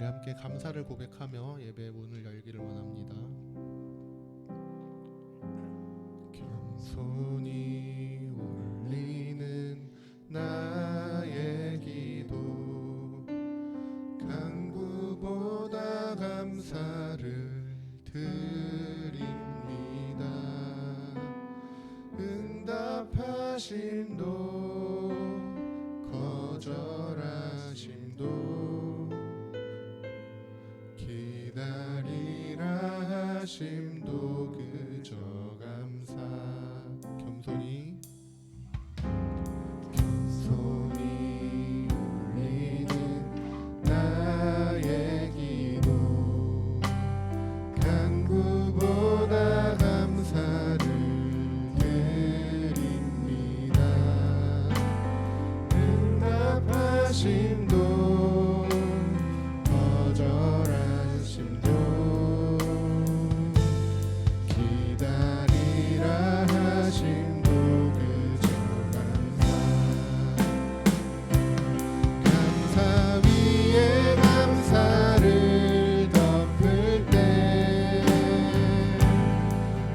우리 함께 감사를 고백하며 예배의 문을 열기를 원합니다. 겸손히 올리는 나의 기도, 간구보다 감사를 드립니다. 응답하심도 거절하심도 기다리라 하심도 그저 감사. 겸손히 올리는 나의 기도, 간구보다 감사를 드립니다. 응답하심도 거절하심도 기다리라 하심도 그저 감사. 감사 위에 감사를 덮을 때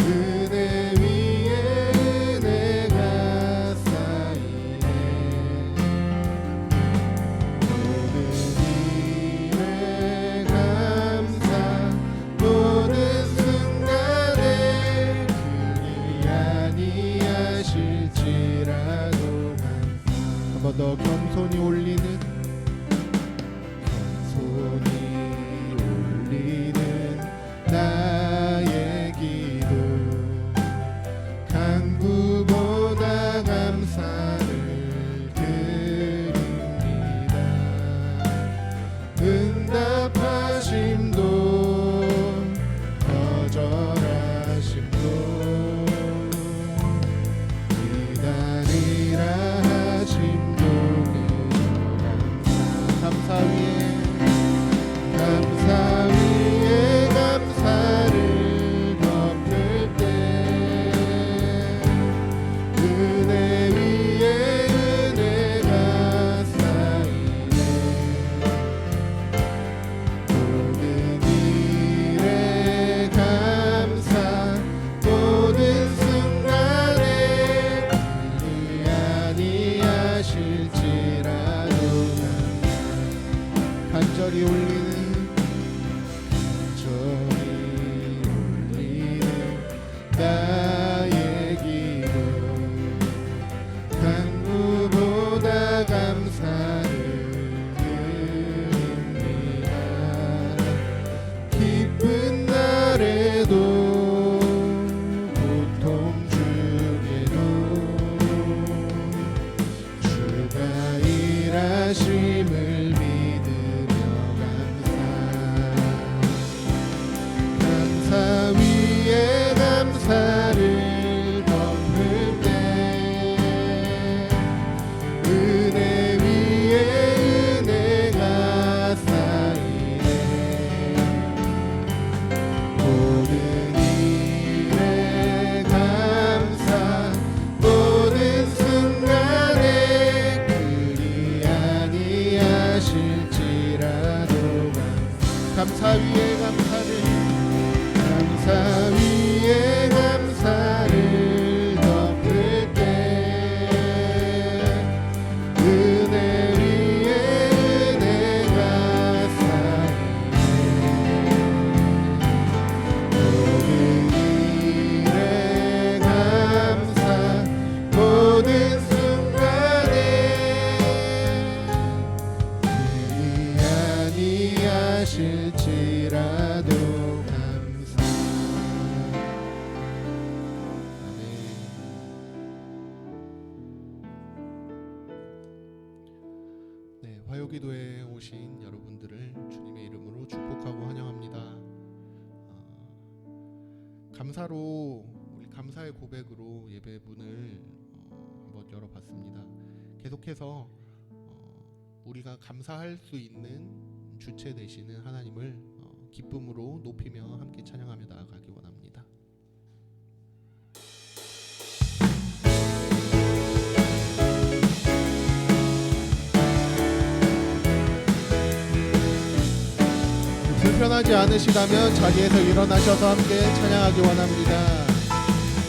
은혜 위에 은혜가 쌓이네. 모든 일에 감사, 모든 순간에 그리 아니하실지라도 감사. 한 번 더 겸손히 올리는 나의 기도, 간구보다 감사를 드립니다. 응답하심도 거절하심도 기다리라 하심도 그저 감사. 감사 위에 감사를 덮을 때 은혜 위에 은혜가 쌓이네. 모든 일에 감사, 모든 순간에 그리 아니하실지라도 간절히 올리는 나의 기도, 간구보다 감사를 드립니다. 기쁜 날에도 고통 중에도 주가 일하심을 믿으며 감사 위에 감사를 덮을 때 은혜 위에 은혜가 쌓이네. 모든 일에 감사, 모든 순간에 그리 아니하실지라도 감사 위에 감사를, 감사 위에 감사를 덮을 때 은혜 위에 은혜가 쌓이네. 모든 일에 감사, 모든 순간에 그리 아니하실지라도 화요기도에 오신 여러분들을 주님의 이름으로 축복하고 환영합니다. 감사로 우리 감사의 고백으로 예배 문을 한번 열어봤습니다. 계속해서 우리가 감사할 수 있는 주체 되시는 하나님을 기쁨으로 높이며 함께 찬양하며 나아가기 원합니다. 찬양하지 않으시다면 자리에서 일어나셔서 함께 찬양하기 원합니다.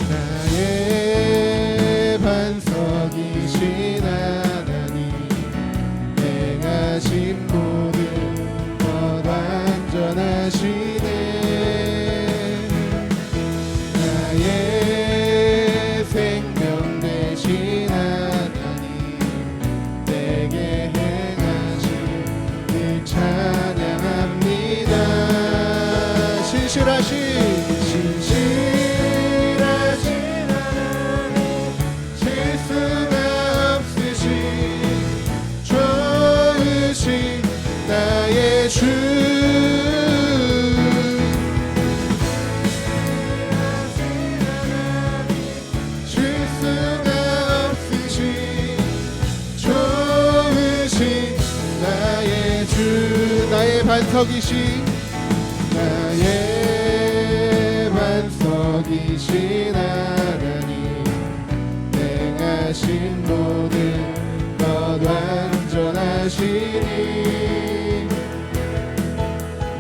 나의 반석이신 하나님, 행하신 모든 것 완전하시네. 나의 생명 되신 하나님, 내게 행하신 일 찬양합니다. 신실하신 하나님, 실수가 없으신 좋으신 나의 주, 실수가 없으신 좋으신 나의 주, 나의 반석이신, 나의 반석이신 하나님, 행하신 모든 것 완전하시니.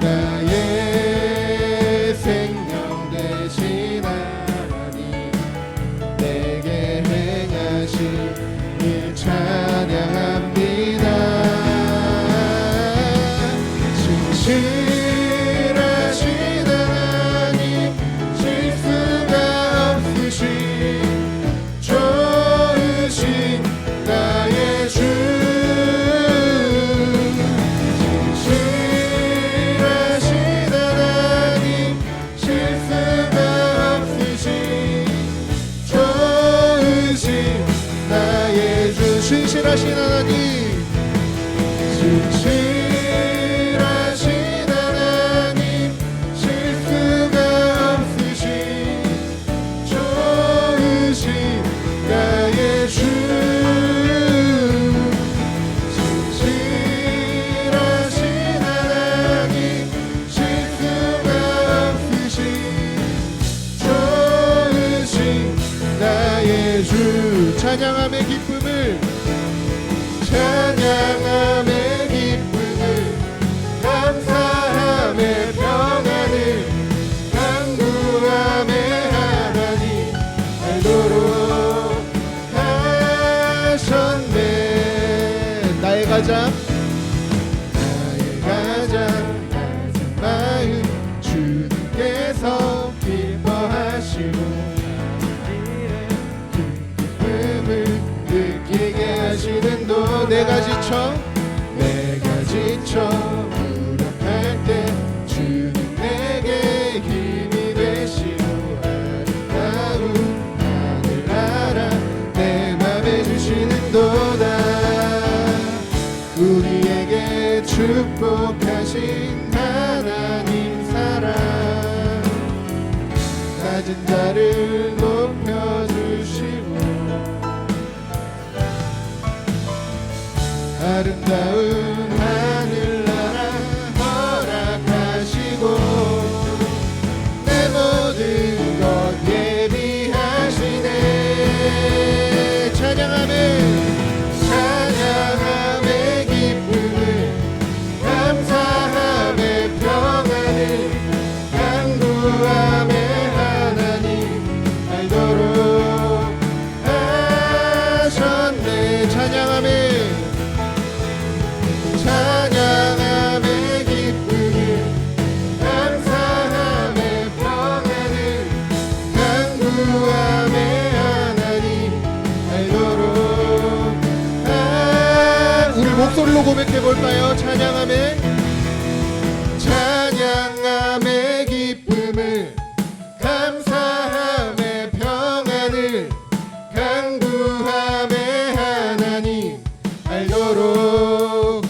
나의 생명 되신 하나님, 내게 행하신 일 찬양합니다. 신실하신 하나님, 실수가 없으신 좋으신 나의 주, 신실하신 하나님, 실수가 없으신 좋으신 나의 주, 신실하신 하나님, 신실하신 하나님, 실수가 없으신 좋으신 나의 주, 신실하신 하나님, 실수가 없으신 좋으신 나의 주. 찬양함의 기쁨을, 찬양함의 기쁨을, 감사함의 평안을, 간구함의 하나님 알도록 하셨네. 나의 가장, 나의 가장 낮은 마음 주님께서 기뻐하시고 기쁨을 느끼게 하시는 도. 내가 지쳐 무력할 때 주님 내게 힘이 되시고 아름다운 하늘 알아 내 맘에 주시는 도다. 우리에게 축복하신 하나님 사랑, 낮은 자를 높여주시고 아름다운 하늘나라 허락하시고 내 모든 것 예비하시네. 찬양함의 기쁨을, 감사함의 평안을, 간구함의 하나님 알도록 하셨네. 찬양함의 기쁨을, 감사함의 평안을, 간구함의 하나님 알도록. 우리 목소리로 고백해볼까요? 찬양함의 기쁨을, 감사함의 평안을, 간구함의 하나님 알도록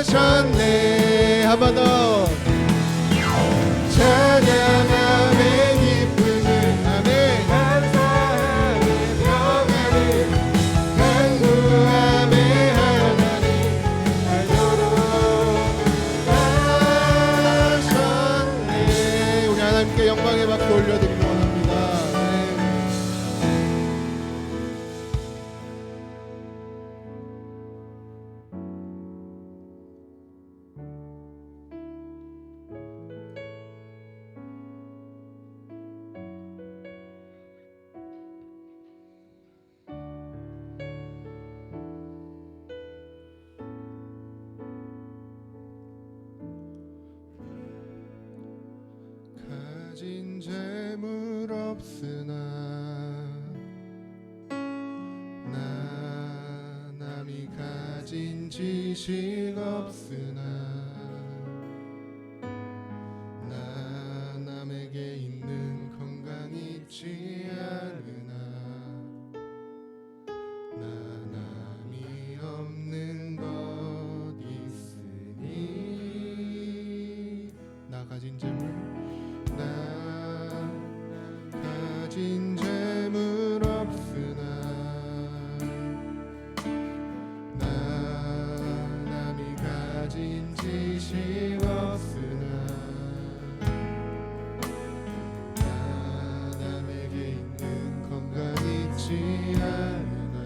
하셨네. 한 번 더. 찬양함의 기쁨을, 아멘. 감사함의 평안을, 간구함의 하나님 알도록 하셨네. 우리 하나님께 영광의 박수 올려드리고 원합니다. 가진 재물 없으나 나 남이 가진 지식 없으나 나 남에게 있는 건강 있지 않으나 나 남이 없는 것 있으니 나 가진 재물 나 가진 재물 없으나 나 남이 가진 지식 없으나 나 남에게 있는 건강 있지 않으나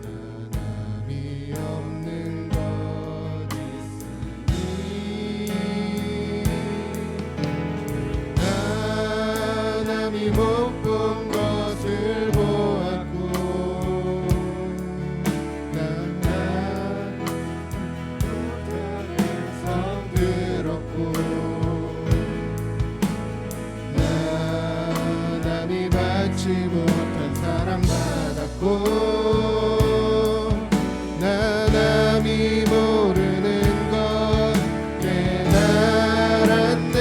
나 남이 없는 것 남이 못 본 것을 보았고 난 성 들었고 나 남이 받지 못한 사랑받았고 나 남이 모르는 것 깨달았네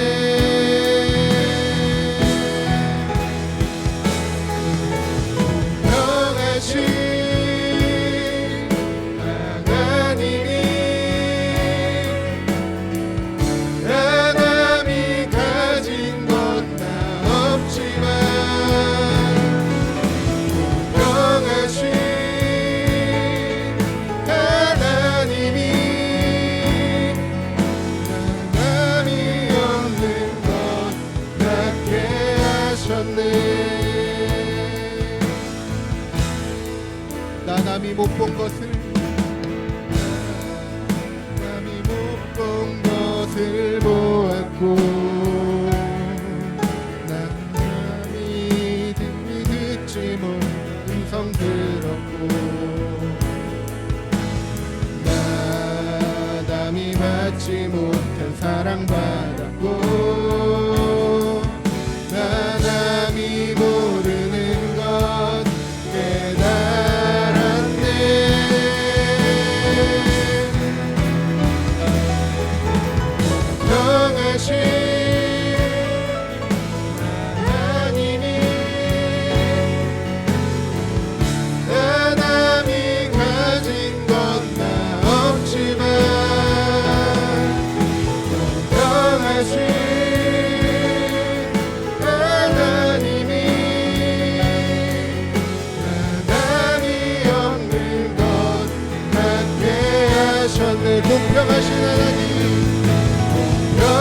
나 남이 못 본 것을 남이 못 본 것을 보았고 나 남이 듣지 못한 음성 들었고 나 남이 받지 못한 사랑받았고 나 남이 모르는 것 깨달았네 평하신 하나님이 나 남이 가진 건 나 없지만 평하신 공평하신 하나님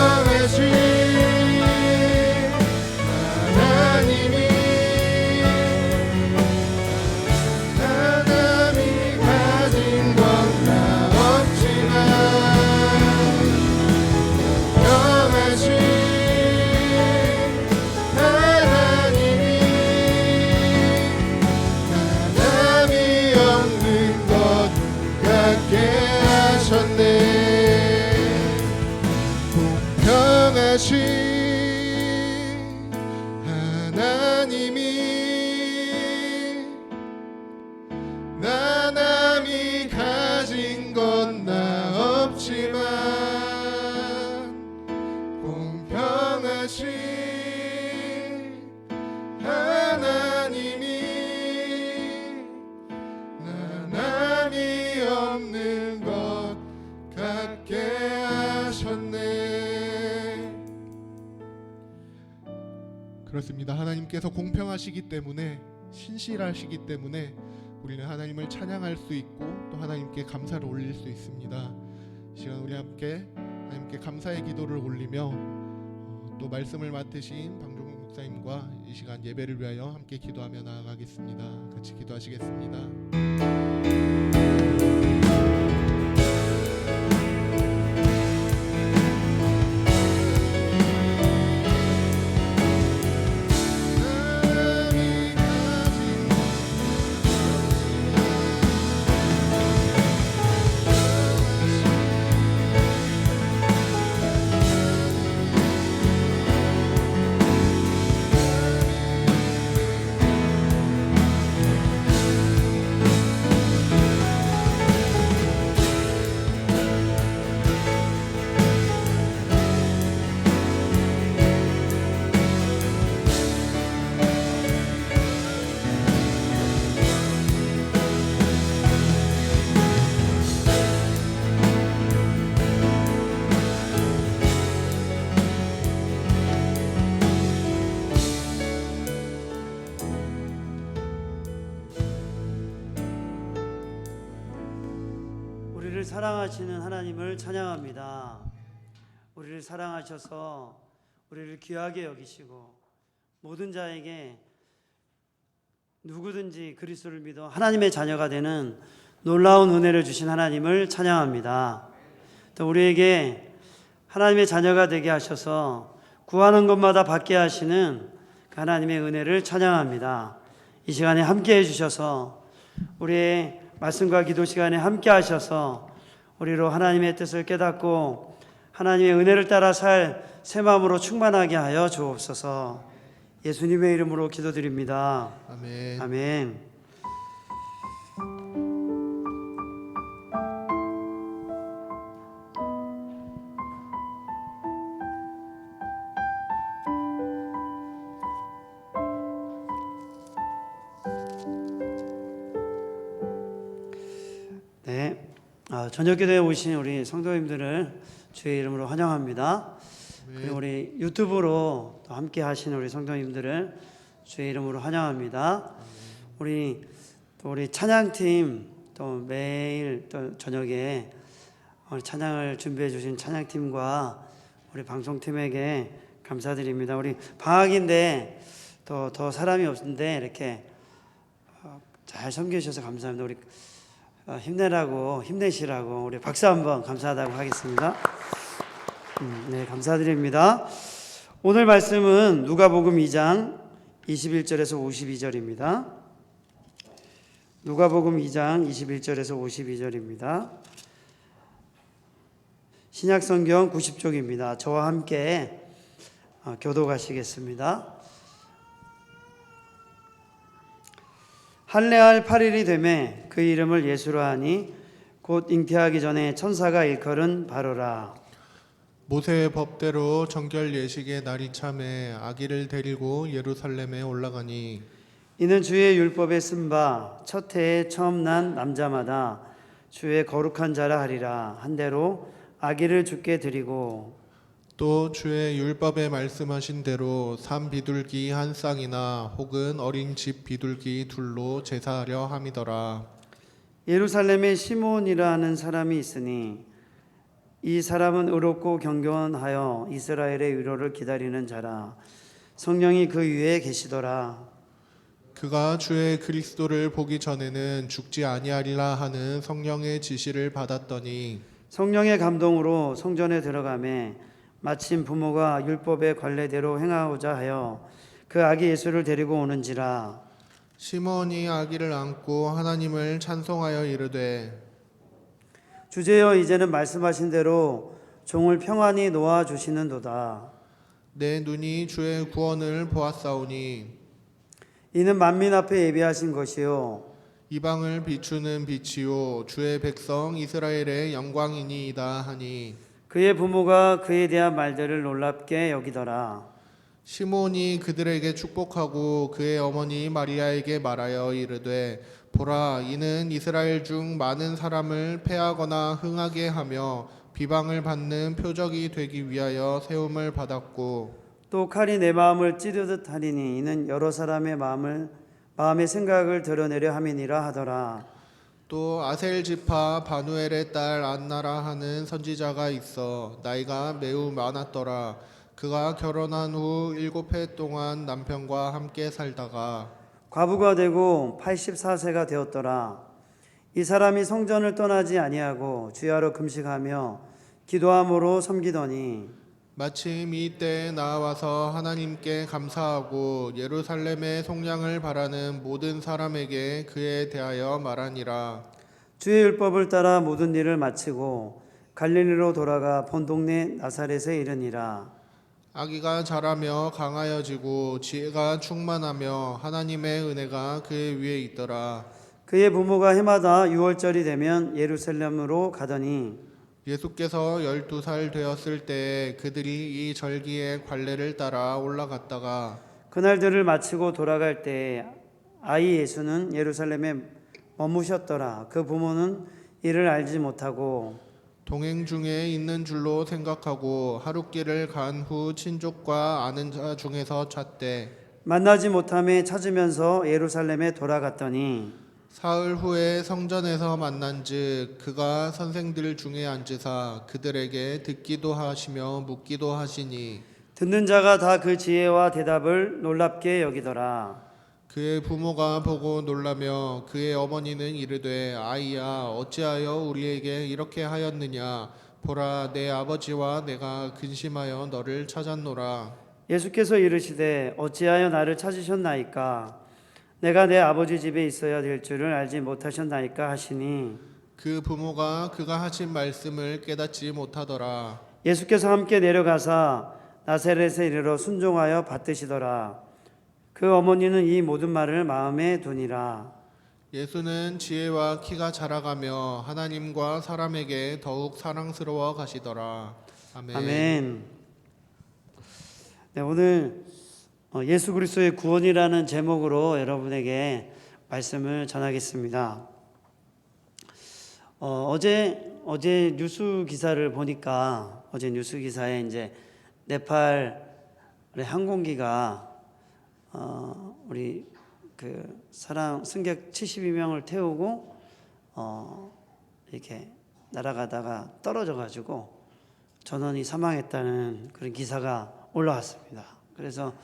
공평하신 하나님이 하나님이 가진 건 나 없지만 공평하신 하나님이 하나님이 없는 것 같게 하셨네 공평하신 하나님이 나 남이 가진 건 나 없지만 공평하신 하나님이 나 남이 없는 것 같게 하셨네. 그렇습니다. 하나님께서 공평하시기 때문에 신실하시기 때문에 우리는 하나님을 찬양할 수 있고 또 하나님께 감사를 올릴 수 있습니다. 이 시간 우리 함께 하나님께 감사의 기도를 올리며 또 말씀을 맡으신 방종국 목사님과 이 시간 예배를 위하여 함께 기도하며 나아가겠습니다. 같이 기도하시겠습니다. 사랑하시는 하나님을 찬양합니다. 우리를 사랑하셔서 우리를 귀하게 여기시고 모든 자에게 누구든지 그리스도를 믿어 하나님의 자녀가 되는 놀라운 은혜를 주신 하나님을 찬양합니다. 또 우리에게 하나님의 자녀가 되게 하셔서 구하는 것마다 받게 하시는 그 하나님의 은혜를 찬양합니다. 이 시간에 함께 해주셔서 우리의 말씀과 기도 시간에 함께 하셔서 우리로 하나님의 뜻을 깨닫고 하나님의 은혜를 따라 살 새 마음으로 충만하게 하여 주옵소서. 예수님의 이름으로 기도드립니다. 아멘. 아멘. 네, 저녁 기도에 오신 우리 성도님들을 주의 이름으로 환영합니다. 그리고 우리 유튜브로 또 함께 하시는 우리 성도님들을 주의 이름으로 환영합니다. 우리 찬양팀 또 매일 또 저녁에 우리 찬양을 준비해 주신 찬양팀과 우리 방송팀에게 감사드립니다. 우리 방학인데 또 더 사람이 없는데 이렇게 잘 섬겨주셔서 감사합니다. 우리 힘내라고 힘내시라고 우리 박수 한번 감사하다고 하겠습니다. 네, 감사드립니다. 오늘 말씀은 누가복음 2장 21절에서 52절입니다. 누가복음 2장 21절에서 52절입니다. 신약성경 90쪽입니다. 저와 함께 교독하시겠습니다. 할례할 8일이 되매 그 이름을 예수로 하니 곧 잉태하기 전에 천사가 일컬은 바로라. 모세의 법대로 정결 예식의 날이 참에 아기를 데리고 예루살렘에 올라가니 이는 주의 율법에 쓴 바 첫 해에 처음 난 남자마다 주의 거룩한 자라 하리라 한대로 아기를 주께 드리고 또 주의 율법에 말씀하신 대로 삼 비둘기 한 쌍이나 혹은 어린 집 비둘기 둘로 제사하려 함이더라. 예루살렘에 시몬이라는 사람이 있으니 이 사람은 의롭고 경건하여 이스라엘의 위로를 기다리는 자라. 성령이 그 위에 계시더라. 그가 주의 그리스도를 보기 전에는 죽지 아니하리라 하는 성령의 지시를 받았더니 성령의 감동으로 성전에 들어가매 마침 부모가 율법의 관례대로 행하고자 하여 그 아기 예수를 데리고 오는지라. 시몬이 아기를 안고 하나님을 찬송하여 이르되 주제여 이제는 말씀하신 대로 종을 평안히 놓아 주시는도다. 내 눈이 주의 구원을 보았사오니 이는 만민 앞에 예비하신 것이요 이방을 비추는 빛이요 주의 백성 이스라엘의 영광이니이다 하니 그의 부모가 그에 대한 말들을 놀랍게 여기더라. 시몬이 그들에게 축복하고 그의 어머니 마리아에게 말하여 이르되 보라 이는 이스라엘 중 많은 사람을 패하거나 흥하게 하며 비방을 받는 표적이 되기 위하여 세움을 받았고 또 칼이 내 마음을 찌르듯 하리니 이는 여러 사람의 마음의 생각을 드러내려 함이니라 하더라. 또 아셀 지파 바누엘의 딸 안나라 하는 선지자가 있어 나이가 매우 많았더라. 그가 결혼한 후 7해 동안 남편과 함께 살다가 과부가 되고 84세가 되었더라. 이 사람이 성전을 떠나지 아니하고 주야로 금식하며 기도함으로 섬기더니 마침 이때에 나와서 하나님께 감사하고 예루살렘의 속량을 바라는 모든 사람에게 그에 대하여 말하니라. 주의 율법을 따라 모든 일을 마치고 갈릴리로 돌아가 본 동네 나사렛에 이르니라. 아기가 자라며 강하여지고 지혜가 충만하며 하나님의 은혜가 그의 위에 있더라. 그의 부모가 해마다 6월절이 되면 예루살렘으로 가더니 예수께서 12살 되었을 때 그들이 이 절기의 관례를 따라 올라갔다가 그날들을 마치고 돌아갈 때 아이 예수는 예루살렘에 머무셨더라. 그 부모는 이를 알지 못하고 동행 중에 있는 줄로 생각하고 하룻길을 간 후 친족과 아는 자 중에서 찾되 만나지 못함에 찾으면서 예루살렘에 돌아갔더니 사흘 후에 성전에서 만난즉 그가 선생들 중에 앉으사 그들에게 듣기도 하시며 묻기도 하시니 듣는 자가 다 그 지혜와 대답을 놀랍게 여기더라. 그의 부모가 보고 놀라며 그의 어머니는 이르되 아이야 어찌하여 우리에게 이렇게 하였느냐 보라 내 아버지와 내가 근심하여 너를 찾았노라. 예수께서 이르시되 어찌하여 나를 찾으셨나이까? 내가 내 아버지 집에 있어야 될 줄을 알지 못하셨나이까 하시니 그 부모가 그가 하신 말씀을 깨닫지 못하더라. 예수께서 함께 내려가사 나사렛에 이르러 순종하여 받드시더라. 그 어머니는 이 모든 말을 마음에 두니라. 예수는 지혜와 키가 자라가며 하나님과 사람에게 더욱 사랑스러워 가시더라. 아멘. 아멘. 네, 오늘 예수 그리스도의 구원이라는 제목으로 여러분에게 말씀을 전하겠습니다. 어제 뉴스 기사를 보니까 어제 뉴스 기사에 이제 네팔의 항공기가 우리 그 승객 72명을 태우고 이렇게 날아가다가 떨어져 가지고 전원이 사망했다는 그런 기사가 올라왔습니다. 그래서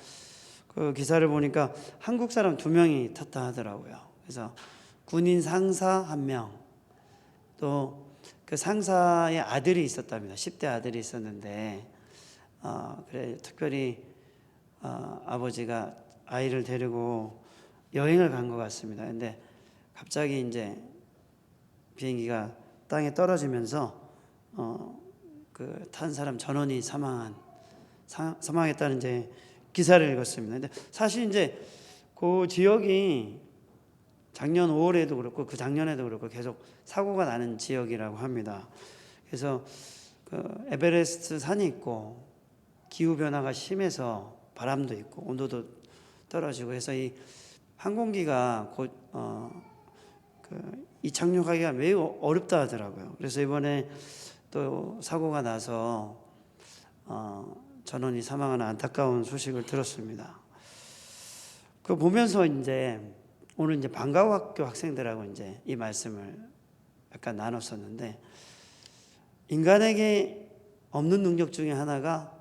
그 기사를 보니까 한국 사람 2명이 탔다 하더라고요. 그래서 군인 상사 1명, 또 그 상사의 아들이 있었답니다. 10대 아들이 있었는데 그래 특별히 아버지가 아이를 데리고 여행을 간 것 같습니다. 근데 갑자기 이제 비행기가 땅에 떨어지면서 그 탄 사람 전원이 사망했다는 이제 기사를 읽었습니다. 근데 사실 이제 그 지역이 작년 5월에도 그렇고 그 작년에도 그렇고 계속 사고가 나는 지역이라고 합니다. 그래서 그 에베레스트 산이 있고 기후 변화가 심해서 바람도 있고 온도도 떨어지고 해서 이 항공기가 곧 이착륙하기가 매우 어렵다 하더라고요. 그래서 이번에 또 사고가 나서 전원이 사망하는 안타까운 소식을 들었습니다. 그 보면서 이제 오늘 이제 방과후학교 학생들하고 이제 이 말씀을 약간 나눴었는데, 인간에게 없는 능력 중에 하나가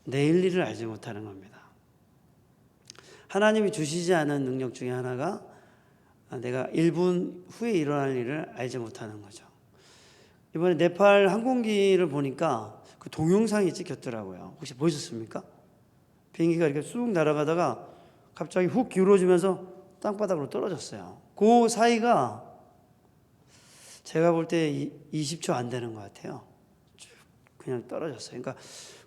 내일 일을 알지 못하는 겁니다. 하나님이 주시지 않은 능력 중에 하나가 내가 1분 후에 일어날 일을 알지 못하는 거죠. 이번에 네팔 항공기를 보니까 그 동영상이 찍혔더라고요. 혹시 보셨습니까? 비행기가 이렇게 쑥 날아가다가 갑자기 훅 기울어지면서 땅바닥으로 떨어졌어요. 그 사이가 제가 볼 때 20초 안 되는 것 같아요. 쭉 그냥 떨어졌어요. 그러니까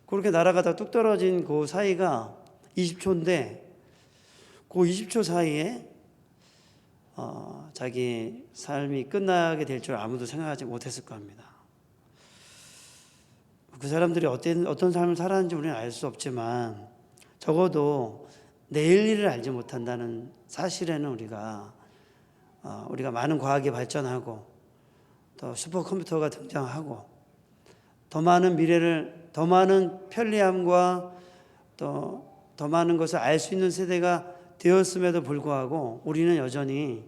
그렇게 날아가다가 뚝 떨어진 그 사이가 20초인데 그 20초 사이에 자기 삶이 끝나게 될 줄 아무도 생각하지 못했을 겁니다. 그 사람들이 어떤 삶을 살았는지 우리는 알 수 없지만 적어도 내일 일을 알지 못한다는 사실에는 우리가 많은 과학이 발전하고 또 슈퍼컴퓨터가 등장하고 더 많은 미래를, 더 많은 편리함과 또 더 많은 것을 알 수 있는 세대가 되었음에도 불구하고 우리는 여전히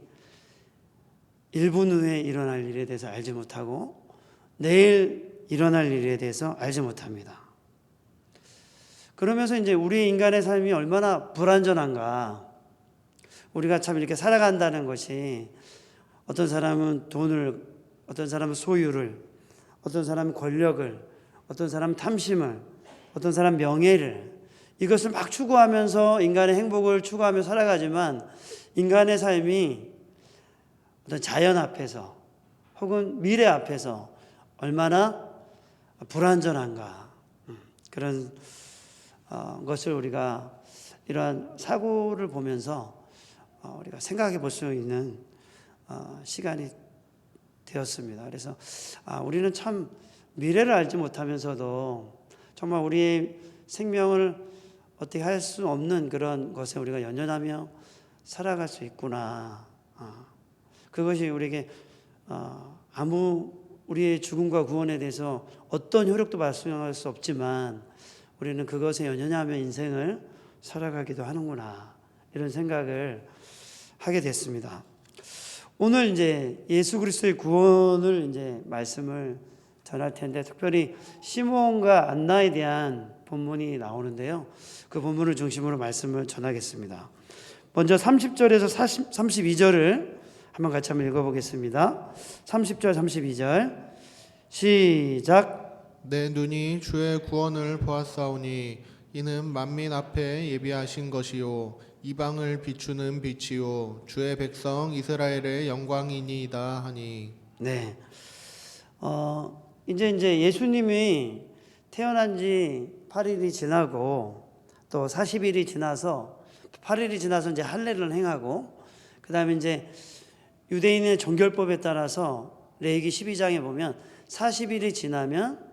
1분 후에 일어날 일에 대해서 알지 못하고 내일 일어날 일에 대해서 알지 못합니다. 그러면서 이제 우리 인간의 삶이 얼마나 불완전한가. 우리가 참 이렇게 살아간다는 것이 어떤 사람은 돈을, 어떤 사람은 소유를, 어떤 사람은 권력을, 어떤 사람은 탐심을, 어떤 사람은 명예를, 이것을 막 추구하면서 인간의 행복을 추구하며 살아가지만 인간의 삶이 어떤 자연 앞에서 혹은 미래 앞에서 얼마나 불완전한가. 그런 것을 우리가 이러한 사고를 보면서 우리가 생각해 볼 수 있는 시간이 되었습니다. 그래서 우리는 참 미래를 알지 못하면서도 정말 우리의 생명을 어떻게 할 수 없는 그런 것에 우리가 연연하며 살아갈 수 있구나. 그것이 우리에게 우리의 죽음과 구원에 대해서 어떤 효력도 발생할 수 없지만 우리는 그것에 연연하며 인생을 살아가기도 하는구나. 이런 생각을 하게 됐습니다. 오늘 이제 예수 그리스도의 구원을 이제 말씀을 전할 텐데, 특별히 시므온과 안나에 대한 본문이 나오는데요. 그 본문을 중심으로 말씀을 전하겠습니다. 먼저 30절에서 32절을 한번 같이 한번 읽어보겠습니다. 30절 32절 시작. 내 눈이 주의 구원을 보았사오니 이는 만민 앞에 예비하신 것이요 이방을 비추는 빛이요 주의 백성 이스라엘의 영광이니이다 하니. 네. 이제 예수님이 태어난 지 8일이 지나고 또 40일이 지나서 8일이 지나서 이제 할례를 행하고, 그다음에 이제 유대인의 정결법에 따라서 레위기 12장에 보면 40일이 지나면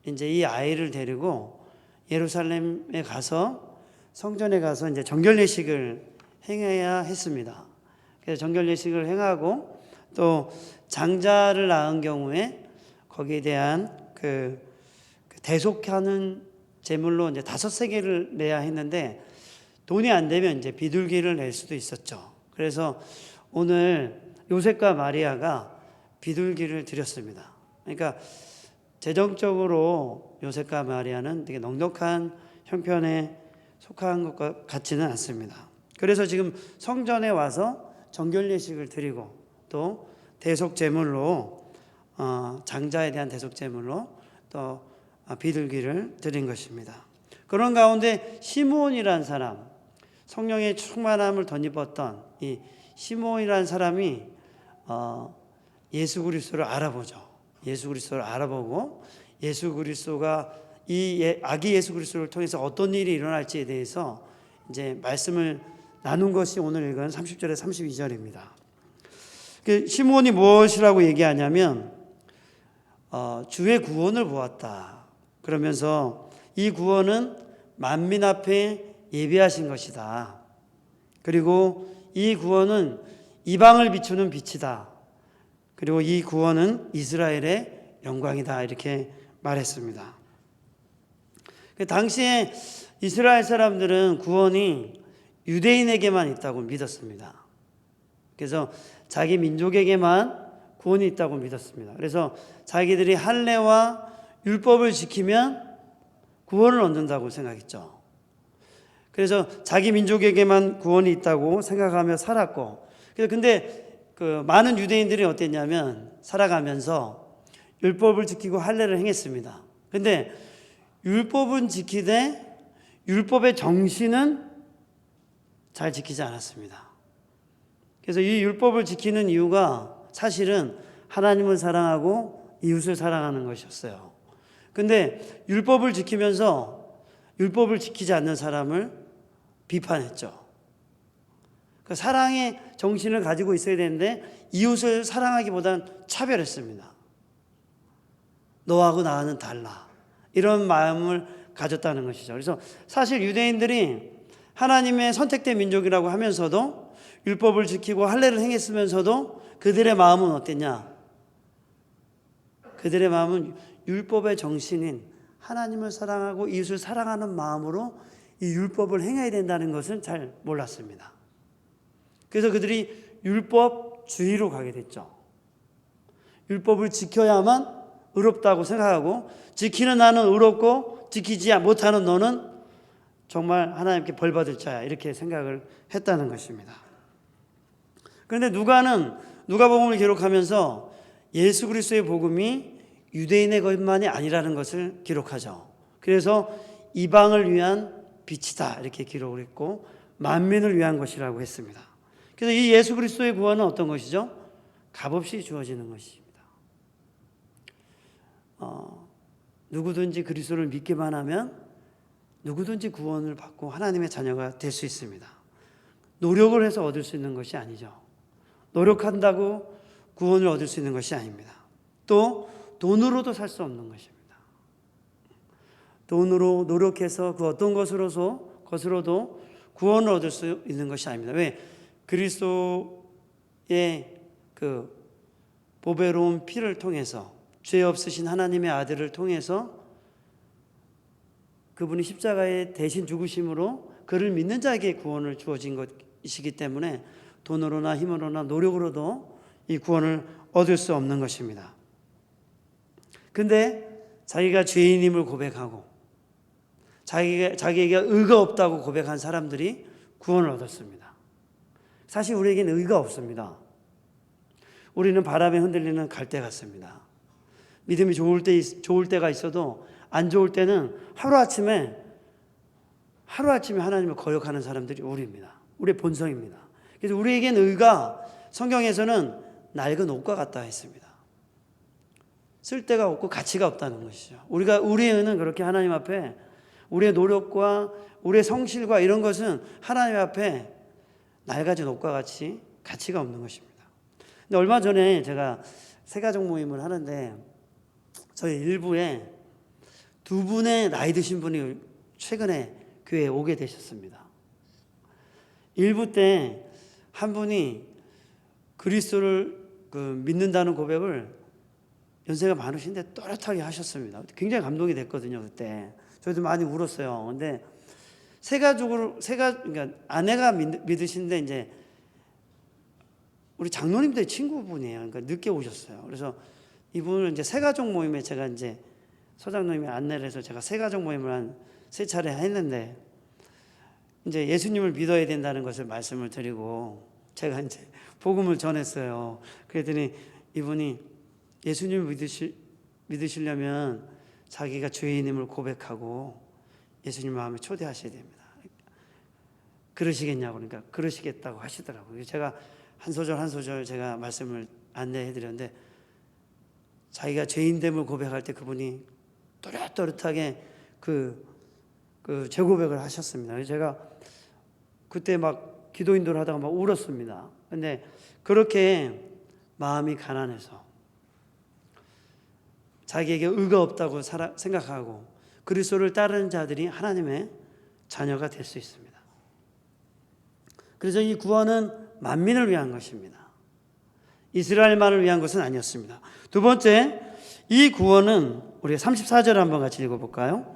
이제 이 아이를 데리고 예루살렘에 가서 성전에 가서 이제 정결 예식을 행해야 했습니다. 그래서 정결 예식을 행하고 또 장자를 낳은 경우에 거기에 대한 그 대속하는 제물로 이제 5세겔을 내야 했는데, 돈이 안 되면 이제 비둘기를 낼 수도 있었죠. 그래서 오늘 요셉과 마리아가 비둘기를 드렸습니다. 그러니까 재정적으로 요셉과 마리아는 되게 넉넉한 형편에 속한 것과 같지는 않습니다. 그래서 지금 성전에 와서 정결 예식을 드리고 또 대속 제물로 장자에 대한 대속 제물로 또 비둘기를 드린 것입니다. 그런 가운데 시므온이라는 사람, 성령의 충만함을 덧입었던 이 시므온이라는 사람이 예수 그리스도를 알아보죠. 예수 그리스도를 알아보고 예수 그리스도가 이 아기 예수 그리스도를 통해서 어떤 일이 일어날지에 대해서 이제 말씀을 나눈 것이 오늘 읽은 30절에 32절입니다. 시므온이 무엇이라고 얘기하냐면 주의 구원을 보았다. 그러면서 이 구원은 만민 앞에 예비하신 것이다. 그리고 이 구원은 이방을 비추는 빛이다. 그리고 이 구원은 이스라엘의 영광이다. 이렇게 말했습니다. 당시에 이스라엘 사람들은 구원이 유대인에게만 있다고 믿었습니다. 그래서 자기 민족에게만 구원이 있다고 믿었습니다. 그래서 자기들이 할례와 율법을 지키면 구원을 얻는다고 생각했죠. 그래서 자기 민족에게만 구원이 있다고 생각하며 살았고, 근데 그 많은 유대인들이 어땠냐면 살아가면서 율법을 지키고 할례를 행했습니다. 근데 율법은 지키되 율법의 정신은 잘 지키지 않았습니다. 그래서 이 율법을 지키는 이유가 사실은 하나님을 사랑하고 이웃을 사랑하는 것이었어요. 근데 율법을 지키면서 율법을 지키지 않는 사람을 비판했죠. 그 사랑의 정신을 가지고 있어야 되는데 이웃을 사랑하기보다는 차별했습니다. 너하고 나는 달라. 이런 마음을 가졌다는 것이죠. 그래서 사실 유대인들이 하나님의 선택된 민족이라고 하면서도 율법을 지키고 할례를 행했으면서도 그들의 마음은 어땠냐? 그들의 마음은 율법의 정신인 하나님을 사랑하고 이웃을 사랑하는 마음으로 이 율법을 행해야 된다는 것은 잘 몰랐습니다. 그래서 그들이 율법주의로 가게 됐죠. 율법을 지켜야만 의롭다고 생각하고, 지키는 나는 의롭고 지키지 못하는 너는 정말 하나님께 벌 받을 자야, 이렇게 생각을 했다는 것입니다. 그런데 누가복음을 기록하면서 예수 그리스도의 복음이 유대인의 것만이 아니라는 것을 기록하죠. 그래서 이방을 위한 빛이다, 이렇게 기록을 했고 만민을 위한 것이라고 했습니다. 그래서 이 예수 그리스도의 구원은 어떤 것이죠? 값없이 주어지는 것입니다. 누구든지 그리스도를 믿기만 하면 누구든지 구원을 받고 하나님의 자녀가 될 수 있습니다. 노력을 해서 얻을 수 있는 것이 아니죠. 노력한다고 구원을 얻을 수 있는 것이 아닙니다. 또 돈으로도 살 수 없는 것입니다. 돈으로 노력해서 그 어떤 것으로도 구원을 얻을 수 있는 것이 아닙니다. 왜? 그리스도의 그 보배로운 피를 통해서, 죄 없으신 하나님의 아들을 통해서 그분이 십자가에 대신 죽으심으로 그를 믿는 자에게 구원을 주어진 것이기 때문에 돈으로나 힘으로나 노력으로도 이 구원을 얻을 수 없는 것입니다. 근데 자기가 죄인임을 고백하고 자기에게 의가 없다고 고백한 사람들이 구원을 얻었습니다. 사실 우리에게는 의가 없습니다. 우리는 바람에 흔들리는 갈대 같습니다. 믿음이 좋을 때가 있어도 안 좋을 때는 하루아침에 하나님을 거역하는 사람들이 우리입니다. 우리의 본성입니다. 그래서 우리에게는 의가 성경에서는 낡은 옷과 같다 했습니다. 쓸데가 없고 가치가 없다는 것이죠. 우리의 의는 그렇게 하나님 앞에 우리의 노력과 우리의 성실과 이런 것은 하나님 앞에 낡아진 옷과 같이 가치가 없는 것입니다. 근데 얼마 전에 제가 새가족 모임을 하는데 저희 일부에 두 분의 나이 드신 분이 최근에 교회에 오게 되셨습니다. 일부 때 한 분이 그리스도를 믿는다는 고백을 연세가 많으신데 또렷하게 하셨습니다. 굉장히 감동이 됐거든요. 그때 저희도 많이 울었어요. 근데 그러니까 아내가 믿으신데 이제 우리 장로님들의 친구분이에요. 그러니까 늦게 오셨어요. 그래서 이분을 이제 새가족 모임에 제가 이제 소장님이 안내를 해서 제가 새가족 모임을 한 3차례 했는데 이제 예수님을 믿어야 된다는 것을 말씀을 드리고 제가 이제 복음을 전했어요. 그랬더니 이분이 예수님을 믿으시려면 자기가 죄인임을 고백하고 예수님 마음에 초대하셔야 됩니다. 그러시겠냐고 그러니까 그러시겠다고 하시더라고요. 제가 한 소절 제가 말씀을 안내해 드렸는데 자기가 죄인됨을 고백할 때 그분이 또렷또렷하게 재고백을 하셨습니다. 제가 그때 막 기도인도를 하다가 막 울었습니다. 근데 그렇게 마음이 가난해서 자기에게 의가 없다고 생각하고 그리스도를 따르는 자들이 하나님의 자녀가 될 수 있습니다. 그래서 이 구원은 만민을 위한 것입니다. 이스라엘만을 위한 것은 아니었습니다. 두 번째, 이 구원은 우리가 34절 한번 같이 읽어볼까요?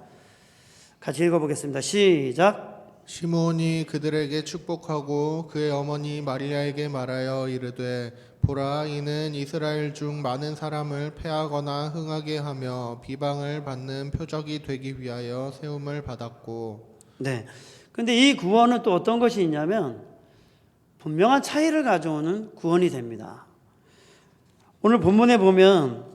같이 읽어보겠습니다. 시작. 시므온이 그들에게 축복하고 그의 어머니 마리아에게 말하여 이르되 보라 이는 이스라엘 중 많은 사람을 패하거나 흥하게 하며 비방을 받는 표적이 되기 위하여 세움을 받았고. 네. 근데 이 구원은 또 어떤 것이 있냐면 분명한 차이를 가져오는 구원이 됩니다. 오늘 본문에 보면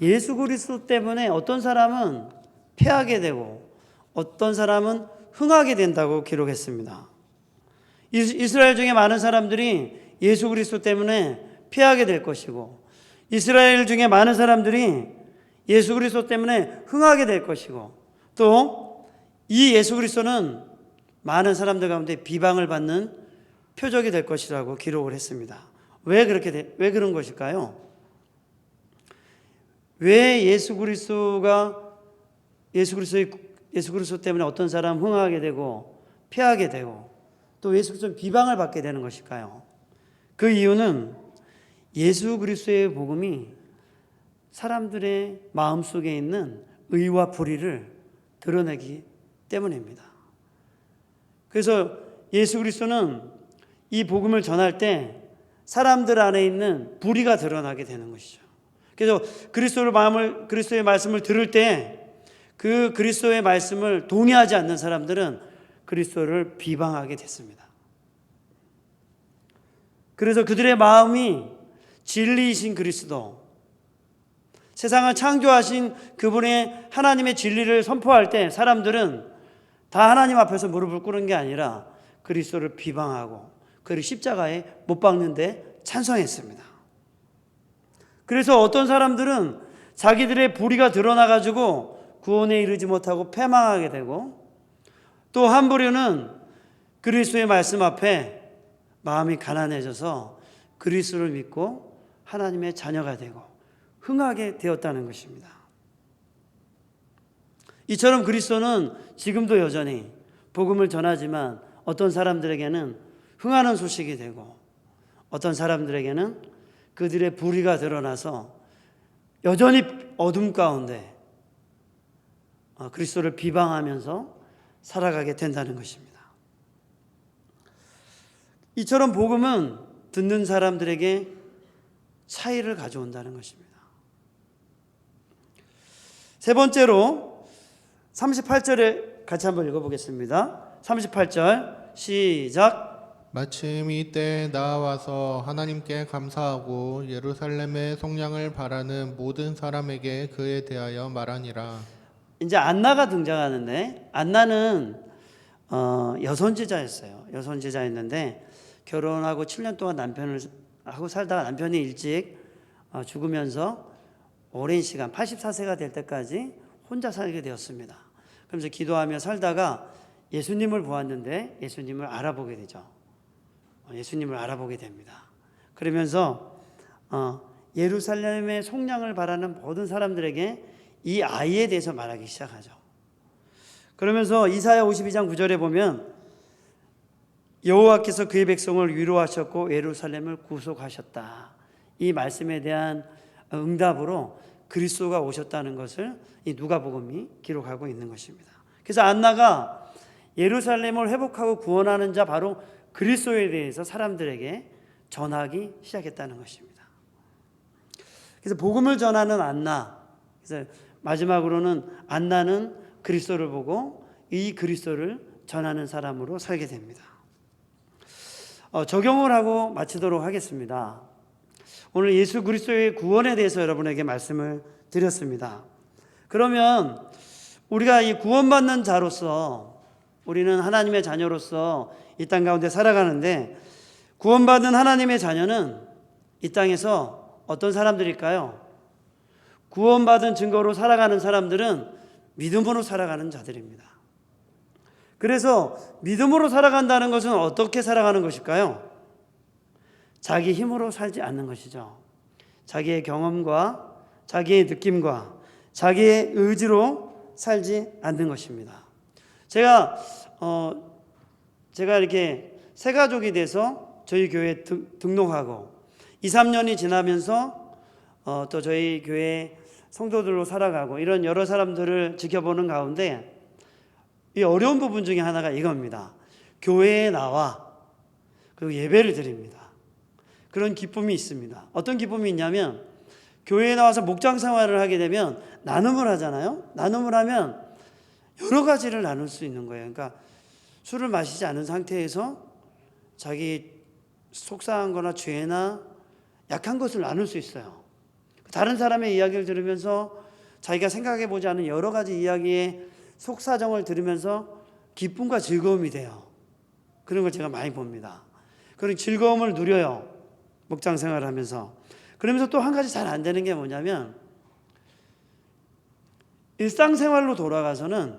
예수 그리스도 때문에 어떤 사람은 패하게 되고 어떤 사람은 흥하게 된다고 기록했습니다. 이스라엘 중에 많은 사람들이 예수 그리스도 때문에 패하게 될 것이고 이스라엘 중에 많은 사람들이 예수 그리스도 때문에 흥하게 될 것이고 또 이 예수 그리스도는 많은 사람들 가운데 비방을 받는 표적이 될 것이라고 기록을 했습니다. 왜 그런 것일까요? 왜 예수 그리스도 때문에 어떤 사람 흥하게 되고 패하게 되고 또 예수 그리스도 비방을 받게 되는 것일까요? 그 이유는 예수 그리스도의 복음이 사람들의 마음속에 있는 의와 불의를 드러내기 때문입니다. 그래서 예수 그리스도는 이 복음을 전할 때 사람들 안에 있는 불의가 드러나게 되는 것이죠. 그래서 그리스도의 말씀을 들을 때 그 그리스도의 말씀을 동의하지 않는 사람들은 그리스도를 비방하게 됐습니다. 그래서 그들의 마음이 진리이신 그리스도, 세상을 창조하신 그분의 하나님의 진리를 선포할 때 사람들은 다 하나님 앞에서 무릎을 꿇은 게 아니라 그리스도를 비방하고 그를 십자가에 못 박는데 찬성했습니다. 그래서 어떤 사람들은 자기들의 불의가 드러나가지고 구원에 이르지 못하고 패망하게 되고 또 한 부류는 그리스도의 말씀 앞에 마음이 가난해져서 그리스도를 믿고 하나님의 자녀가 되고 흥하게 되었다는 것입니다. 이처럼 그리스도는 지금도 여전히 복음을 전하지만 어떤 사람들에게는 흥하는 소식이 되고 어떤 사람들에게는 그들의 불의가 드러나서 여전히 어둠 가운데 그리스도를 비방하면서 살아가게 된다는 것입니다. 이처럼 복음은 듣는 사람들에게 차이를 가져온다는 것입니다. 세 번째로 38절에 같이 한번 읽어보겠습니다. 38절 시작. 마침 이때 나와서 하나님께 감사하고 예루살렘의 속량을 바라는 모든 사람에게 그에 대하여 말하니라. 이제 안나가 등장하는데, 안나는 여선지자였어요. 여선지자였는데 결혼하고 7년 동안 남편을 하고 살다가 남편이 일찍 죽으면서 오랜 시간 84세가 될 때까지 혼자 살게 되었습니다. 그러면서 기도하며 살다가 예수님을 보았는데 예수님을 알아보게 되죠. 예수님을 알아보게 됩니다. 그러면서 예루살렘의 속량을 바라는 모든 사람들에게 이 아이에 대해서 말하기 시작하죠. 그러면서 이사야 52장 9절에 보면 여호와께서 그의 백성을 위로하셨고 예루살렘을 구속하셨다. 이 말씀에 대한 응답으로 그리스도가 오셨다는 것을 이 누가복음이 기록하고 있는 것입니다. 그래서 안나가 예루살렘을 회복하고 구원하는 자 바로 그리스도에 대해서 사람들에게 전하기 시작했다는 것입니다. 그래서 복음을 전하는 안나, 그래서 마지막으로는 안나는 그리스도를 보고 이 그리스도를 전하는 사람으로 살게 됩니다. 적용을 하고 마치도록 하겠습니다. 오늘 예수 그리스도의 구원에 대해서 여러분에게 말씀을 드렸습니다. 그러면 우리가 이 구원받는 자로서, 우리는 하나님의 자녀로서 이 땅 가운데 살아가는데, 구원받은 하나님의 자녀는 이 땅에서 어떤 사람들일까요? 구원받은 증거로 살아가는 사람들은 믿음으로 살아가는 자들입니다. 그래서 믿음으로 살아간다는 것은 어떻게 살아가는 것일까요? 자기 힘으로 살지 않는 것이죠. 자기의 경험과 자기의 느낌과 자기의 의지로 살지 않는 것입니다. 제가 이렇게 새 가족이 돼서 저희 교회에 등록하고 2, 3년이 지나면서 또 저희 교회 성도들로 살아가고 이런 여러 사람들을 지켜보는 가운데 이 어려운 부분 중에 하나가 이겁니다. 교회에 나와 그리고 예배를 드립니다. 그런 기쁨이 있습니다. 어떤 기쁨이 있냐면 교회에 나와서 목장 생활을 하게 되면 나눔을 하잖아요. 나눔을 하면 여러 가지를 나눌 수 있는 거예요. 그러니까 술을 마시지 않은 상태에서 자기 속상한 거나 죄나 약한 것을 나눌 수 있어요. 다른 사람의 이야기를 들으면서 자기가 생각해 보지 않은 여러 가지 이야기의 속사정을 들으면서 기쁨과 즐거움이 돼요. 그런 걸 제가 많이 봅니다. 그런 즐거움을 누려요. 목장 생활을 하면서. 그러면서 또 한 가지 잘 안 되는 게 뭐냐면 일상생활로 돌아가서는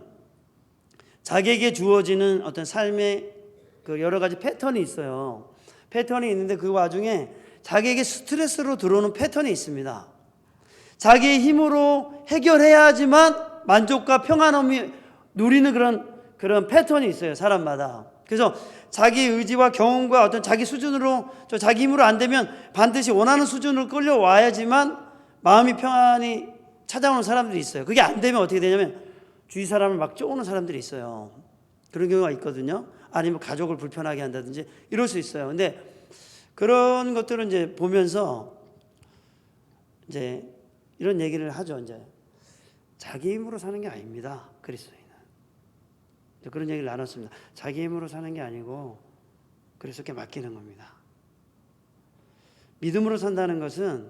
자기에게 주어지는 어떤 삶의 그 여러 가지 패턴이 있어요. 패턴이 있는데 그 와중에 자기에게 스트레스로 들어오는 패턴이 있습니다. 자기의 힘으로 해결해야지만 만족과 평안함이 누리는 그런 패턴이 있어요. 사람마다. 그래서 자기 의지와 경험과 어떤 자기 수준으로 자기 힘으로 안 되면 반드시 원하는 수준으로 끌려와야지만 마음이 평안이 찾아오는 사람들이 있어요. 그게 안 되면 어떻게 되냐면 주위 사람을 막 쪼는 사람들이 있어요. 그런 경우가 있거든요. 아니면 가족을 불편하게 한다든지 이럴 수 있어요. 근데 그런 것들은 이제 보면서 이제 이런 얘기를 하죠. 이제 자기 힘으로 사는 게 아닙니다. 그리스도인은. 그런 얘기를 나눴습니다. 자기 힘으로 사는 게 아니고 그리스도께 맡기는 겁니다. 믿음으로 산다는 것은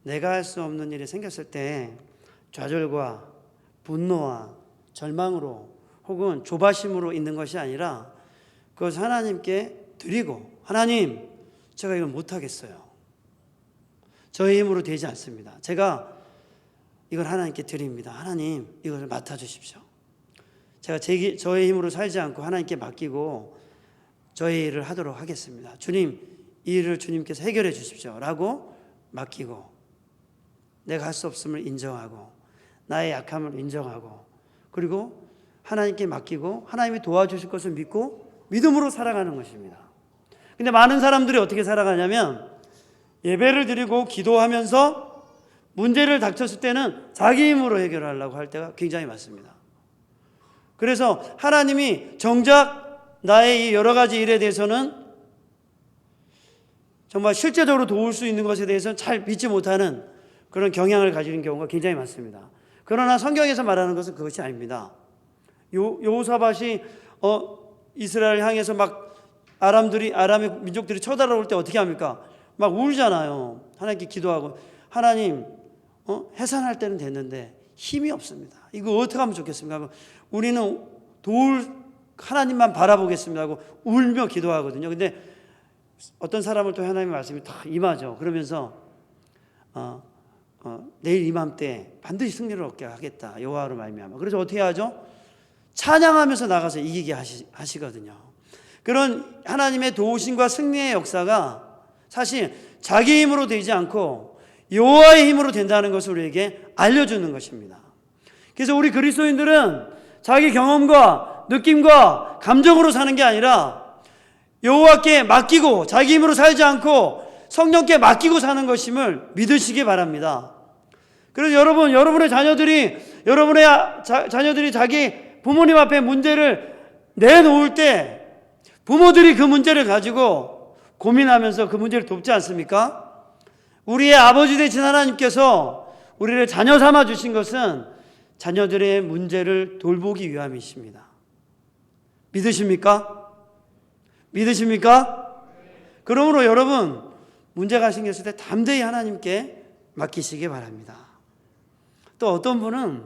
내가 할 수 없는 일이 생겼을 때 좌절과 분노와 절망으로 혹은 조바심으로 있는 것이 아니라 그것을 하나님께 드리고, 하나님, 제가 이걸 못하겠어요. 저의 힘으로 되지 않습니다. 제가 이걸 하나님께 드립니다. 하나님, 이걸 맡아주십시오. 제가 저의 힘으로 살지 않고 하나님께 맡기고 저의 일을 하도록 하겠습니다. 주님, 이 일을 주님께서 해결해 주십시오. 라고 맡기고, 내가 할 수 없음을 인정하고 나의 약함을 인정하고, 그리고 하나님께 맡기고 하나님이 도와주실 것을 믿고 믿음으로 살아가는 것입니다. 근데 많은 사람들이 어떻게 살아가냐면 예배를 드리고 기도하면서 문제를 닥쳤을 때는 자기 힘으로 해결하려고 할 때가 굉장히 많습니다. 그래서 하나님이 정작 나의 이 여러 가지 일에 대해서는 정말 실제적으로 도울 수 있는 것에 대해서는 잘 믿지 못하는 그런 경향을 가지는 경우가 굉장히 많습니다. 그러나 성경에서 말하는 것은 그것이 아닙니다. 여호사밧이 이스라엘 향해서 막 아람의 민족들이 쳐들어올 때 어떻게 합니까? 막 울잖아요. 하나님께 기도하고, 하나님 해산할 때는 됐는데 힘이 없습니다. 이거 어떻게 하면 좋겠습니까? 우리는 도울 하나님만 바라보겠습니다 하고 울며 기도하거든요. 근데 어떤 사람을 또 하나님의 말씀이 다 임하죠. 그러면서 내일 이맘때 반드시 승리를 얻게 하겠다, 여호와로 말미암아. 그래서 어떻게 하죠? 찬양하면서 나가서 이기게 하시거든요. 그런 하나님의 도우심과 승리의 역사가 사실 자기 힘으로 되지 않고 여호와의 힘으로 된다는 것을 우리에게 알려주는 것입니다. 그래서 우리 그리스도인들은 자기 경험과 느낌과 감정으로 사는 게 아니라 여호와께 맡기고 자기 힘으로 살지 않고 성령께 맡기고 사는 것임을 믿으시기 바랍니다. 그래서 여러분의 자녀들이 자기 부모님 앞에 문제를 내놓을 때 부모들이 그 문제를 가지고 고민하면서 그 문제를 돕지 않습니까? 우리의 아버지 되신 하나님께서 우리를 자녀 삼아 주신 것은 자녀들의 문제를 돌보기 위함이십니다. 믿으십니까? 믿으십니까? 그러므로 여러분, 문제가 생겼을 때 담대히 하나님께 맡기시기 바랍니다. 또 어떤 분은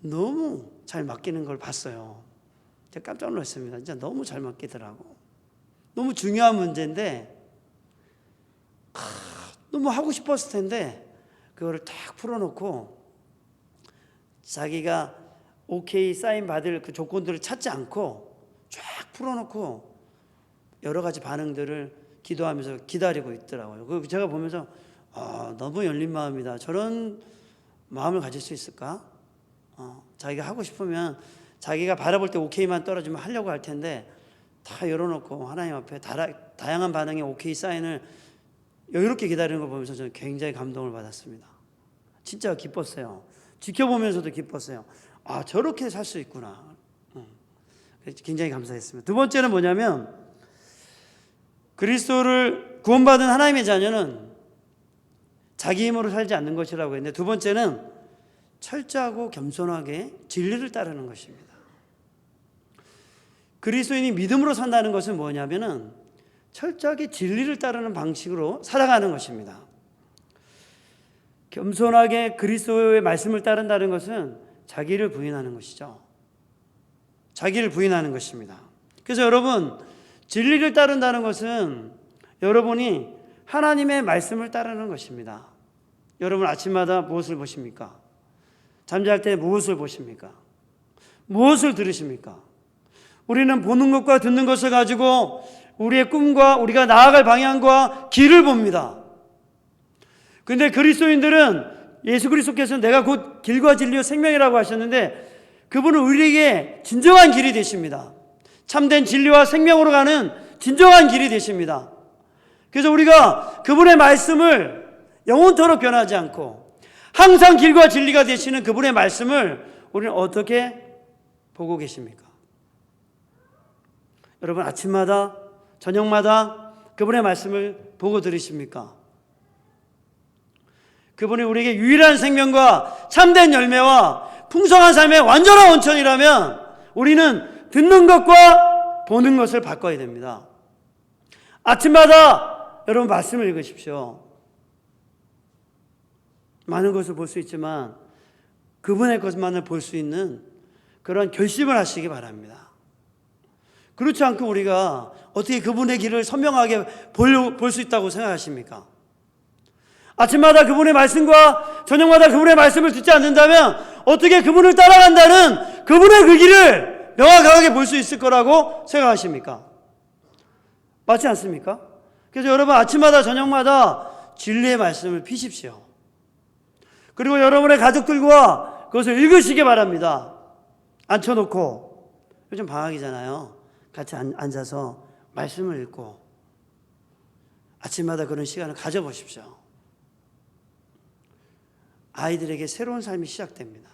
너무 잘 맡기는 걸 봤어요. 제가 깜짝 놀랐습니다. 진짜 너무 잘 맡기더라고. 너무 중요한 문제인데 너무 하고 싶었을 텐데 그거를 딱 풀어놓고 자기가 오케이 사인 받을 그 조건들을 찾지 않고 쫙 풀어놓고 여러 가지 반응들을 기도하면서 기다리고 있더라고요. 그 제가 보면서 너무 열린 마음이다. 저런 마음을 가질 수 있을까? 자기가 하고 싶으면 자기가 바라볼 때 오케이만 떨어지면 하려고 할 텐데 다 열어놓고 하나님 앞에 다양한 반응의 오케이 사인을 여유롭게 기다리는 걸 보면서 저는 굉장히 감동을 받았습니다. 진짜 기뻤어요. 지켜보면서도 기뻤어요. 저렇게 살 수 있구나. 굉장히 감사했습니다. 두 번째는 뭐냐면 그리스도를 구원받은 하나님의 자녀는 자기 힘으로 살지 않는 것이라고 했는데 두 번째는 철저하고 겸손하게 진리를 따르는 것입니다. 그리스도인이 믿음으로 산다는 것은 뭐냐면은 철저하게 진리를 따르는 방식으로 살아가는 것입니다. 겸손하게 그리스도의 말씀을 따른다는 것은 자기를 부인하는 것이죠. 자기를 부인하는 것입니다. 그래서 여러분, 진리를 따른다는 것은 여러분이 하나님의 말씀을 따르는 것입니다. 여러분 아침마다 무엇을 보십니까? 잠잘 때 무엇을 보십니까? 무엇을 들으십니까? 우리는 보는 것과 듣는 것을 가지고 우리의 꿈과 우리가 나아갈 방향과 길을 봅니다. 그런데 그리스도인들은 예수 그리스도께서는 내가 곧 길과 진리와 생명이라고 하셨는데 그분은 우리에게 진정한 길이 되십니다. 참된 진리와 생명으로 가는 진정한 길이 되십니다. 그래서 우리가 그분의 말씀을 영원토록 변하지 않고 항상 길과 진리가 되시는 그분의 말씀을 우리는 어떻게 보고 계십니까? 여러분 아침마다 저녁마다 그분의 말씀을 보고 들으십니까? 그분이 우리에게 유일한 생명과 참된 열매와 풍성한 삶의 완전한 원천이라면 우리는 듣는 것과 보는 것을 바꿔야 됩니다. 아침마다 여러분 말씀을 읽으십시오. 많은 것을 볼 수 있지만 그분의 것만을 볼 수 있는 그런 결심을 하시기 바랍니다. 그렇지 않고 우리가 어떻게 그분의 길을 선명하게 볼 수 있다고 생각하십니까? 아침마다 그분의 말씀과 저녁마다 그분의 말씀을 듣지 않는다면 어떻게 그분을 따라간다는 그분의 그 길을 명확하게 볼 수 있을 거라고 생각하십니까? 맞지 않습니까? 그래서 여러분 아침마다 저녁마다 진리의 말씀을 피십시오. 그리고 여러분의 가족들과 그것을 읽으시기 바랍니다. 앉혀놓고 요즘 방학이잖아요. 같이 앉아서 말씀을 읽고 아침마다 그런 시간을 가져보십시오. 아이들에게 새로운 삶이 시작됩니다.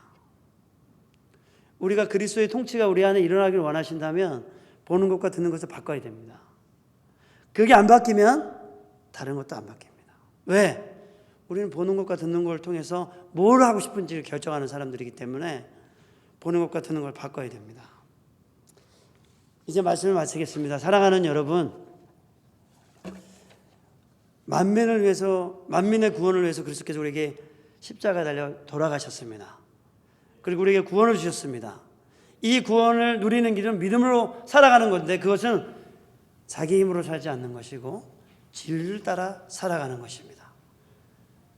우리가 그리스도의 통치가 우리 안에 일어나기를 원하신다면 보는 것과 듣는 것을 바꿔야 됩니다. 그게 안 바뀌면 다른 것도 안 바뀝니다. 왜? 우리는 보는 것과 듣는 걸 통해서 뭘 하고 싶은지를 결정하는 사람들이기 때문에 보는 것과 듣는 걸 바꿔야 됩니다. 이제 말씀을 마치겠습니다. 사랑하는 여러분, 만민의 구원을 위해서 그리스도께서 우리에게 십자가에 달려 돌아가셨습니다. 그리고 우리에게 구원을 주셨습니다. 이 구원을 누리는 길은 믿음으로 살아가는 건데, 그것은 자기 힘으로 살지 않는 것이고 진리를 따라 살아가는 것입니다.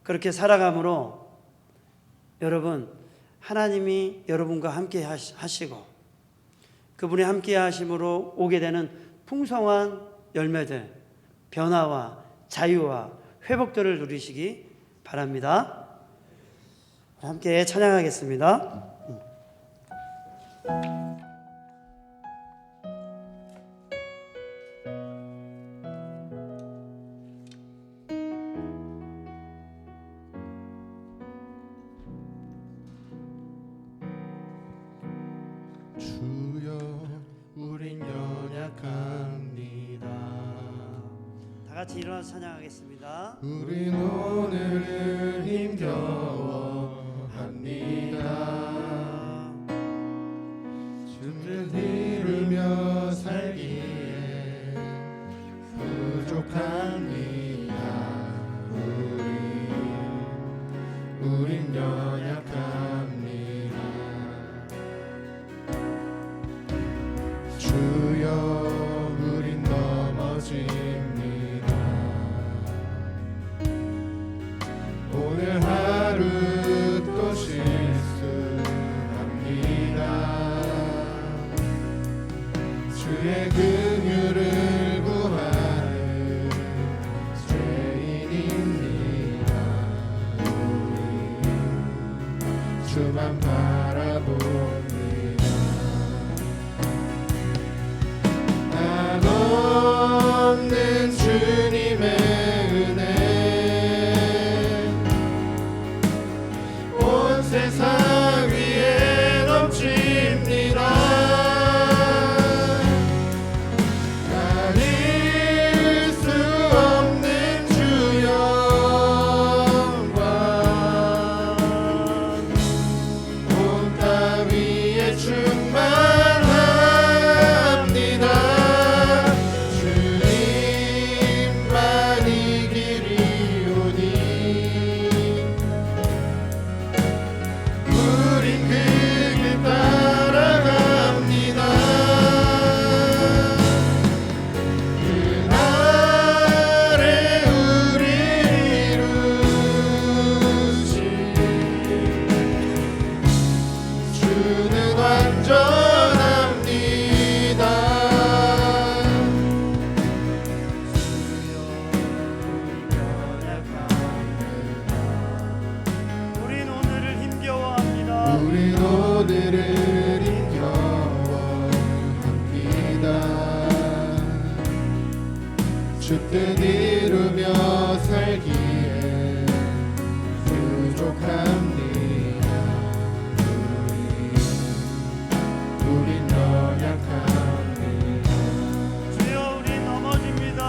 그렇게 살아감으로 여러분, 하나님이 여러분과 함께 하시고 그분이 함께 하심으로 오게 되는 풍성한 열매들, 변화와 자유와 회복들을 누리시기 바랍니다. 함께 찬양하겠습니다. 주여 우린 연약합니다. 다 같이 일어나서 찬양하겠습니다. 우린 오늘은 힘겨워합니다. 주를 이루며 살기에 부족합니다. 우린 연약합니다. 주여 우린 넘어집니다. 오늘 하루 또 실수합니다. 주의 긍휼을 구하는 죄인입니다. 우리 주만 바라봅니다. 없는 주님의 은혜 온 세상 위에 넘칩니다. 가릴 수 없는 주 영광 온 땅 위에 충만합니다. 우린 오늘을 힘겨워합니다. 주 뜻 이루며 살기에 부족합니다. 우린 연약합니다. 주여 우리 넘어집니다.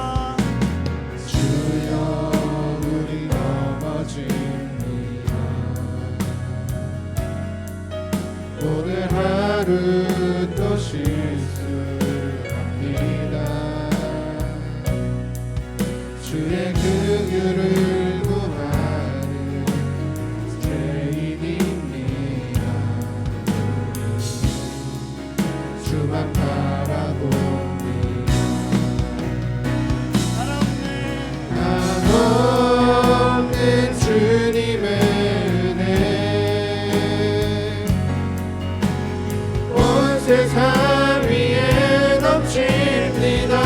주여 우리 넘어집니다. 오늘 하루 또 실수합니다. 주의 긍휼을 구하는 죄인입니다. 주만 바라봅니다. 한없는 주님의 세상 위에 넘칩니다.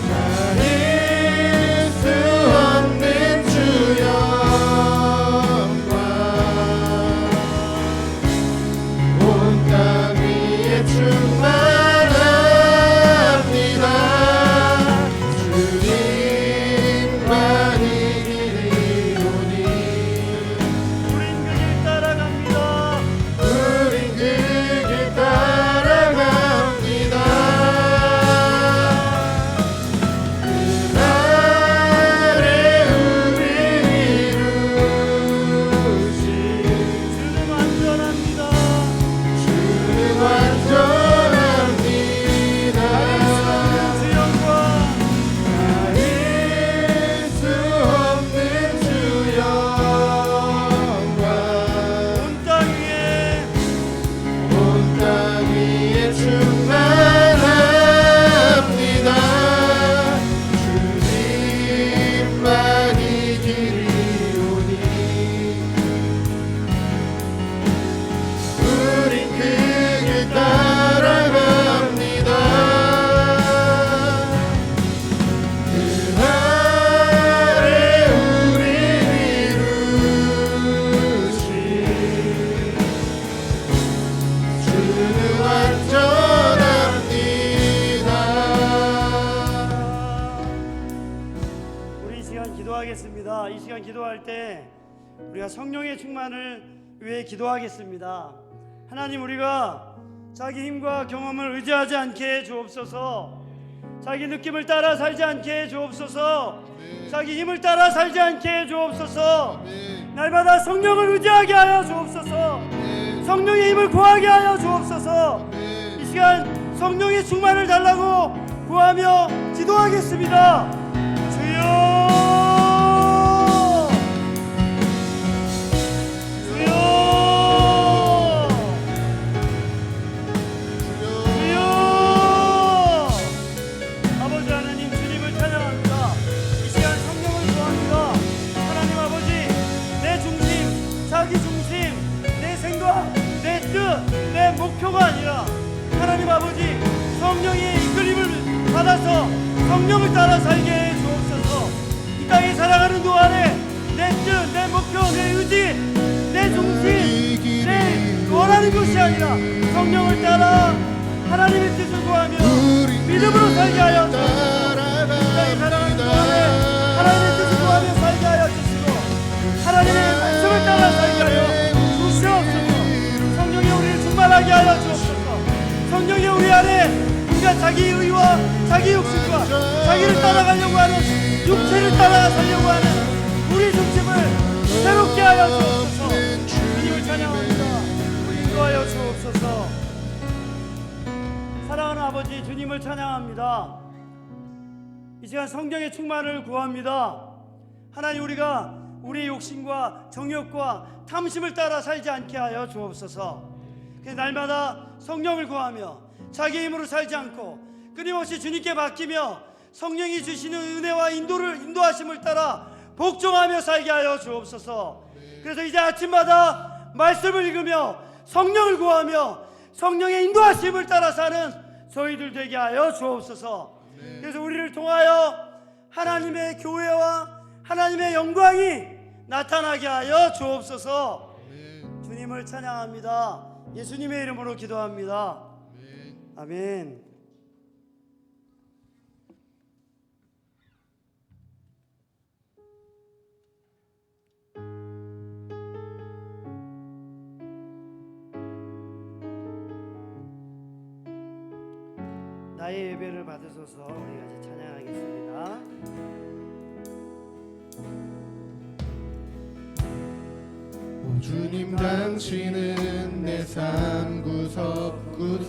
가릴 수 없는 주 영광 온 땅 위에 날마다 이 시간 기도할 때 우리가 성령의 충만을 위해 기도하겠습니다. 하나님, 우리가 자기 힘과 경험을 의지하지 않게 해 주옵소서. 자기 느낌을 따라 살지 않게 해 주옵소서. 자기 힘을 따라 살지 않게 해 주옵소서. 날마다 성령을 의지하게 하여 주옵소서. 성령의 힘을 구하게 하여 주옵소서. 이 시간 성령의 충만을 달라고 구하며 기도하겠습니다. 주여, 주여, 주여. 아버지 하나님, 주님을 찬양합니다. 이 시간 성령을 구합니다. 하나님 아버지, 내 중심, 자기 중심, 내 생각, 내 뜻, 내 목표가 아니라 하나님 아버지, 성령의 이끌림을 받아서 성령을 따라 살게 해 주옵소서. 이 땅에 살아가는 동안에 내 뜻, 내 목표, 내 의지, 내 중심, 내 원하는 것이 아니라 성령을 따라 하나님의 뜻을 구하며 믿음으로 살게 하여 주옵소서. 이 땅에 살아가는 동안에 하나님의 뜻을 구하며 살게 하여 주시고 하나님의 말씀을 따라 살게 하여 주시옵소서. 성령이 우리를 충만하게 하여 주옵소서. 성령이 우리 안에 우리가 자기 의와 자기 욕심과 자기를 따라가려고 하는, 육체를 따라 살려고 하는 우리 중심을 새롭게 하여 주옵소서. 주님을 찬양합니다. 우리 인도하여 주옵소서. 사랑하는 아버지, 주님을 찬양합니다. 이 시간 성령의 충만을 구합니다. 하나님, 우리가 우리의 욕심과 정욕과 탐심을 따라 살지 않게 하여 주옵소서. 그래서 날마다 성령을 구하며 자기 힘으로 살지 않고 끊임없이 주님께 맡기며 성령이 주시는 은혜와 인도하심을 따라 복종하며 살게 하여 주옵소서. 그래서 이제 아침마다 말씀을 읽으며 성령을 구하며 성령의 인도하심을 따라 사는 저희들 되게 하여 주옵소서. 그래서 우리를 통하여 하나님의 교회와 하나님의 영광이 나타나게 하여 주옵소서. 주님을 찬양합니다. 예수님의 이름으로 기도합니다. 아멘. 나의 예배를 받으소서. 우리 같이 찬양하겠습니다. 오 주님, 당신은 내 삶 구석구석까지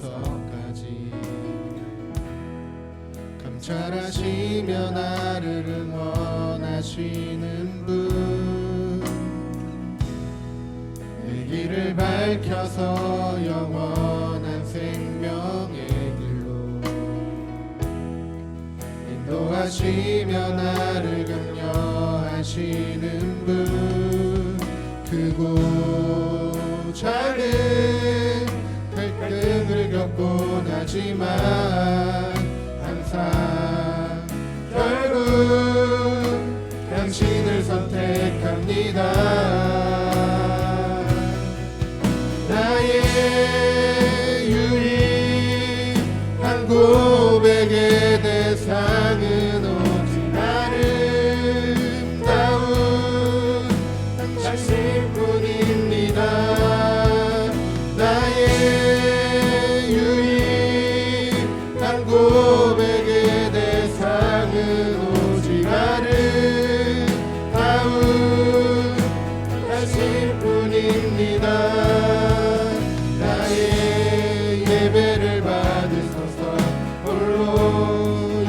감찰하시며 나를 응원하시는 분, 내 길을 밝혀서 영원한 생명의 길로 인도하시며 나를 격려하시는 분, 크고 작은 갈등을 겪곤 하지만 항상 결국 당신을 선택합니다. 나의 유일한 고백의 대상은 오직 아름다운 당신뿐입니다. 나의 유일한 고백의 대상은 오직 아름다운 당신뿐입니다. 나의 예배를 받으소서. 홀로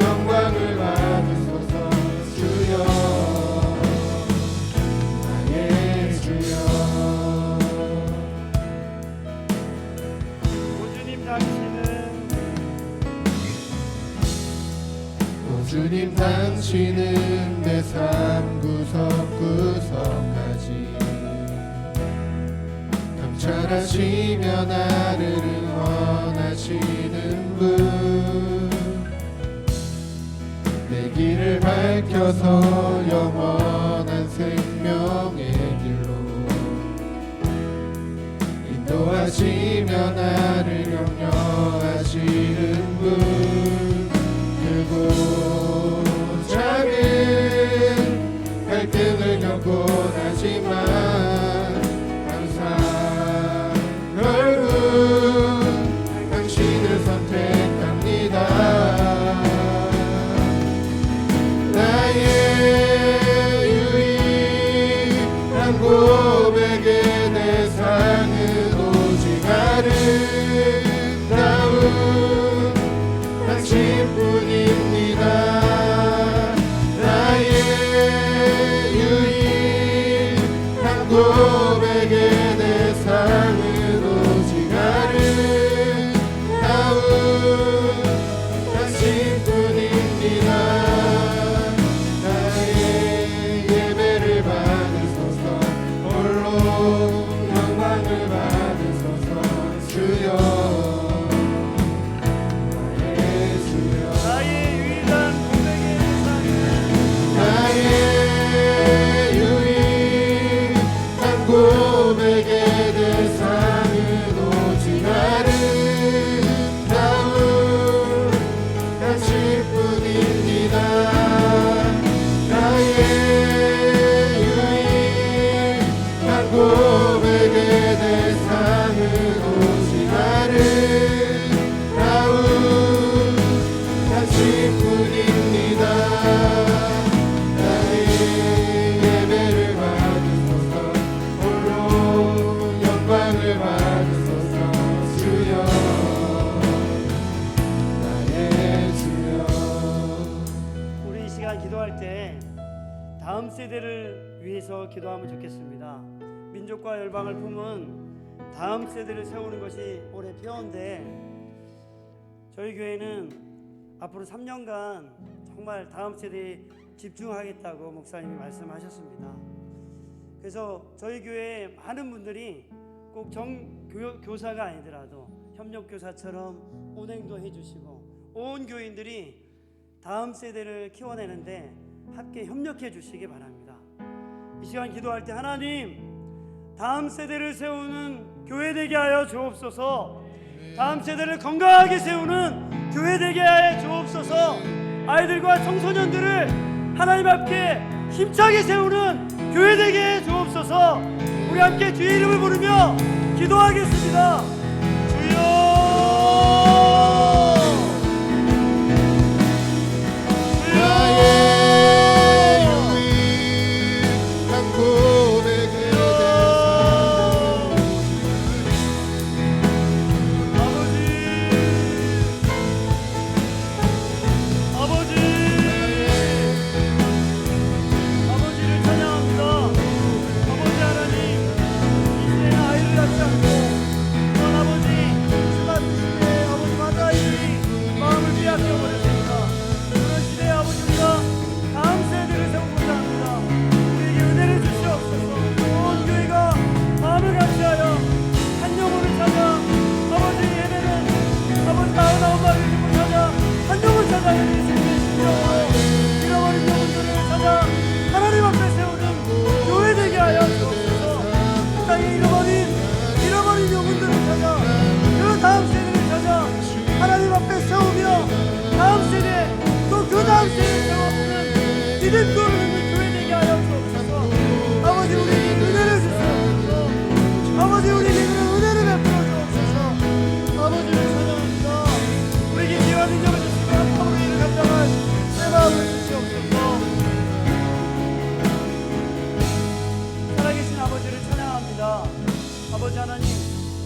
영광을 받으소서. 주여, 나의 주여. 오 주님, 당신은 내 삶 구석구석까지 감찰하시며 나를 응원하시는 분, 내 길을 밝혀서 영원한 생명의 길로 인도하시며 나를 격려하시는 분, 크고 작은 갈등을 세대를 위해서 기도하면 좋겠습니다. 민족과 열방을 품은 다음 세대를 세우는 것이 올해 표어인데, 저희 교회는 앞으로 3년간 정말 다음 세대에 집중하겠다고 목사님이 말씀하셨습니다. 그래서 저희 교회에 많은 분들이 꼭 정교사가 아니더라도 협력교사처럼 운행도 해주시고 온 교인들이 다음 세대를 키워내는데 함께 협력해 주시기 바랍니다. 이 시간 기도할 때 하나님, 다음 세대를 세우는 교회 되게 하여 주옵소서. 다음 세대를 건강하게 세우는 교회 되게 하여 주옵소서. 아이들과 청소년들을 하나님 앞에 힘차게 세우는 교회 되게 해 주옵소서. 우리 함께 주의 이름을 부르며 기도하겠습니다. 주여,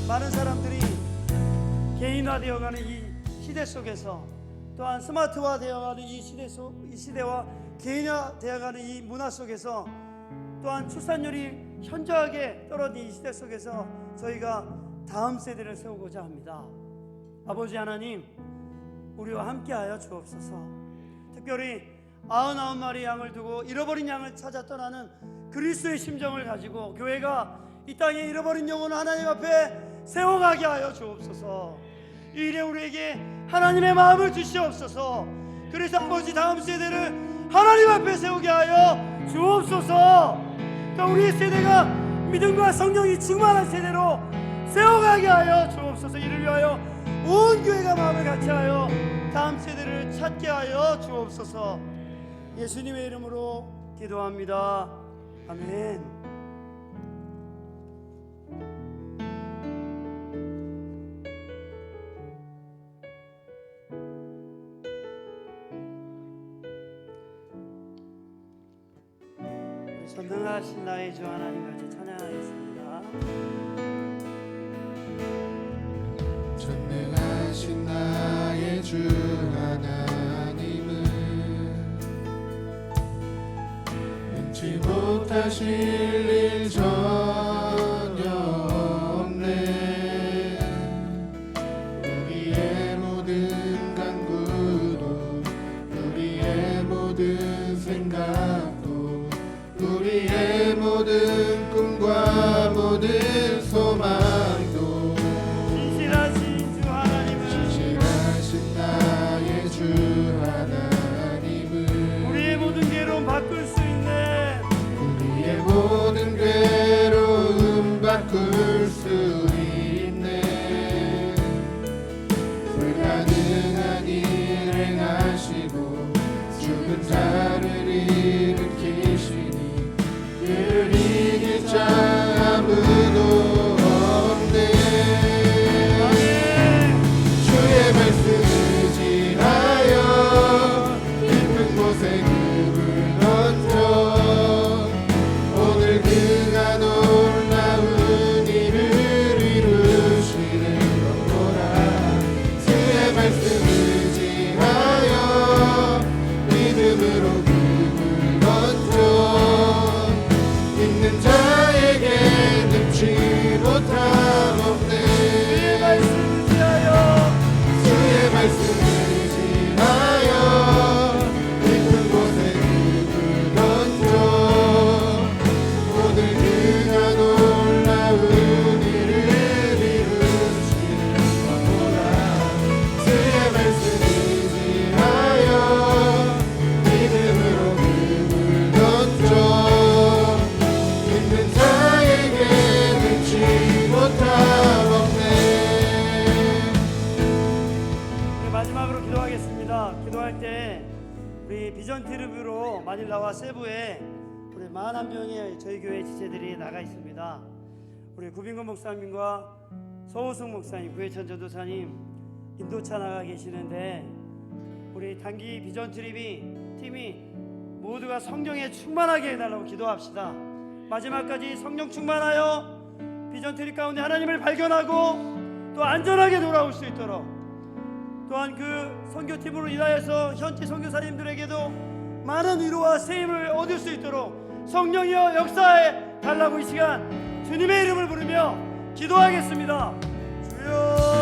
많은 사람들이 개인화되어가는 이 시대 속에서, 또한 스마트화되어가는 이 시대와 개인화되어가는 이 문화 속에서, 또한 출산율이 현저하게 떨어진 이 시대 속에서 저희가 다음 세대를 세우고자 합니다. 아버지 하나님, 우리와 함께하여 주옵소서. 특별히 99마리 양을 두고 잃어버린 양을 찾아 떠나는 그리스도의 심정을 가지고 교회가 이 땅에 잃어버린 영혼을 하나님 앞에 세워가게 하여 주옵소서. 이 일에 우리에게 하나님의 마음을 주시옵소서. 그래서 아버지, 다음 세대를 하나님 앞에 세우게 하여 주옵소서. 또 우리 세대가 믿음과 성령이 충만한 세대로 세워가게 하여 주옵소서. 이를 위하여 온 교회가 마음을 같이하여 다음 세대를 찾게 하여 주옵소서. 예수님의 이름으로 기도합니다. 아멘. 전능하신 나의 주 하나님 같이 찬양하겠습니다. 전능하신 나의 주 하나님은 능치 못하실 일 전혀 없네. 우리의 모든 간구도, 우리의 모든 생각도, 우리의 모든 꿈과 모든 소망도 진실하신 주 하나님은, 진실하신 나의 주 하나님은 우리의 모든 괴로움 바꿀 수 있네. 우리의 모든 괴로움 바꿀 수 있네. 불가능한 일 행하시고 죽은 자를 일으키시니 그를 이길 자 아무도 없네. 주의 말씀 의지하여 깊은 곳에 금을 던져 오늘 그가 놀라운 일을 이루시는 거라. 주의 말씀 의지하여 믿음으로 비전 트립으로 마닐라와 세부에 우리 41명의 저희 교회 지체들이 나가 있습니다. 우리 구빈건 목사님과 서우승 목사님, 구혜천 전도사님 인도차 나가 계시는데 우리 단기 비전 트립이 팀이 모두가 성령에 충만하게 해달라고 기도합시다. 마지막까지 성령 충만하여 비전 트립 가운데 하나님을 발견하고 또 안전하게 돌아올 수 있도록, 또한 그 선교팀으로 인하여서 현지 선교사님들에게도 많은 위로와 세임을 얻을 수 있도록 성령이여 역사해 달라고 이 시간 주님의 이름을 부르며 기도하겠습니다. 주여,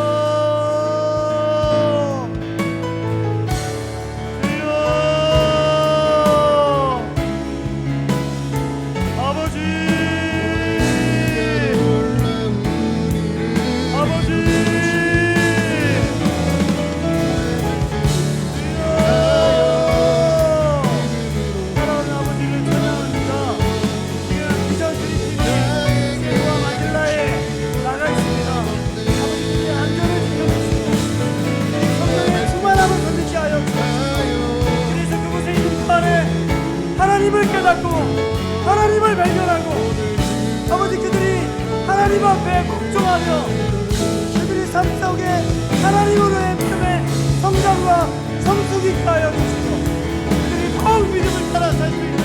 하나님을 깨닫고 하나님을 발견하고 아버지 그들이 하나님 앞에 복종하며 그들이 삶 속에 하나님으로의 믿음의 성장과 성숙이 하여 주시고 그들이 더욱 믿음을 따라 살 수 있는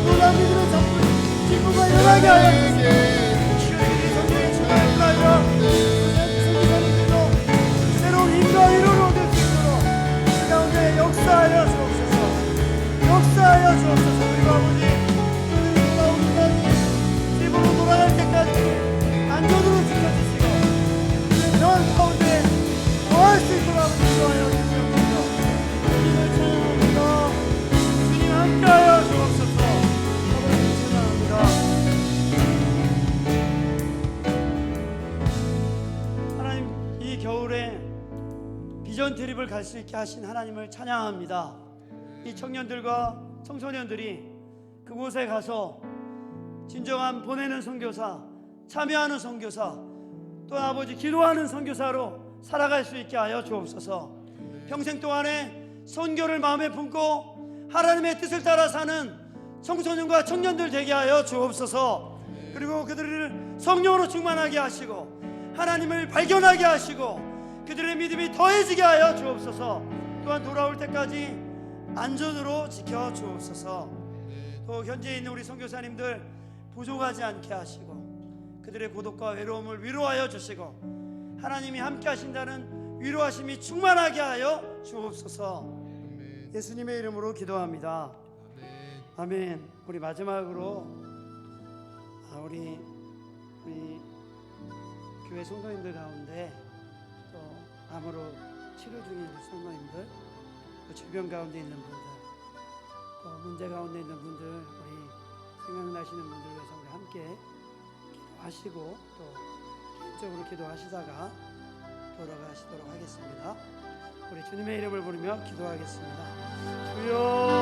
놀라운 믿음의 전부 친구가 일어나게 하여 주시고 그들이 성령의 충만을 따라 성기사님들도 새로운 힘과 위로를 얻을 수 있도록 그 가운데 역사하여 주옵소서. 역사하여 주옵소서. 그리고 아버지 그들이 돌아오는 날이 집으로 돌아갈 때까지 안전으로 지켜주시고 그들의 평안 가운데 거할 수 있도록 아버지 기도하여 주시옵소서. 주님을 찬양합니다. 주님 함께하여 주옵소서. 아버지 찬양합니다. 하나님, 이 겨울에 비전 트립을 갈 수 있게 하신 하나님을 찬양합니다. 이 청년들과 청소년들이 그곳에 가서 진정한 보내는 선교사, 참여하는 선교사, 또 아버지 기도하는 선교사로 살아갈 수 있게 하여 주옵소서. 평생 동안에 선교를 마음에 품고 하나님의 뜻을 따라 사는 청소년과 청년들 되게 하여 주옵소서. 그리고 그들을 성령으로 충만하게 하시고 하나님을 발견하게 하시고 그들의 믿음이 더해지게 하여 주옵소서. 또한 돌아올 때까지 안전으로 지켜 주옵소서. 또 현지에 있는 우리 선교사님들 부족하지 않게 하시고 그들의 고독과 외로움을 위로하여 주시고 하나님이 함께 하신다는 위로하심이 충만하게 하여 주옵소서. 예수님의 이름으로 기도합니다. 아멘. 우리 마지막으로 우리 교회 성도님들 가운데 또 암으로 치료 중인 성도님들, 질병 가운데 있는 분들, 또 문제 가운데 있는 분들, 우리 생각나시는 분들 위해서 우리 함께 기도하시고 또 개인적으로 기도하시다가 돌아가시도록 하겠습니다. 우리 주님의 이름을 부르며 기도하겠습니다. 주여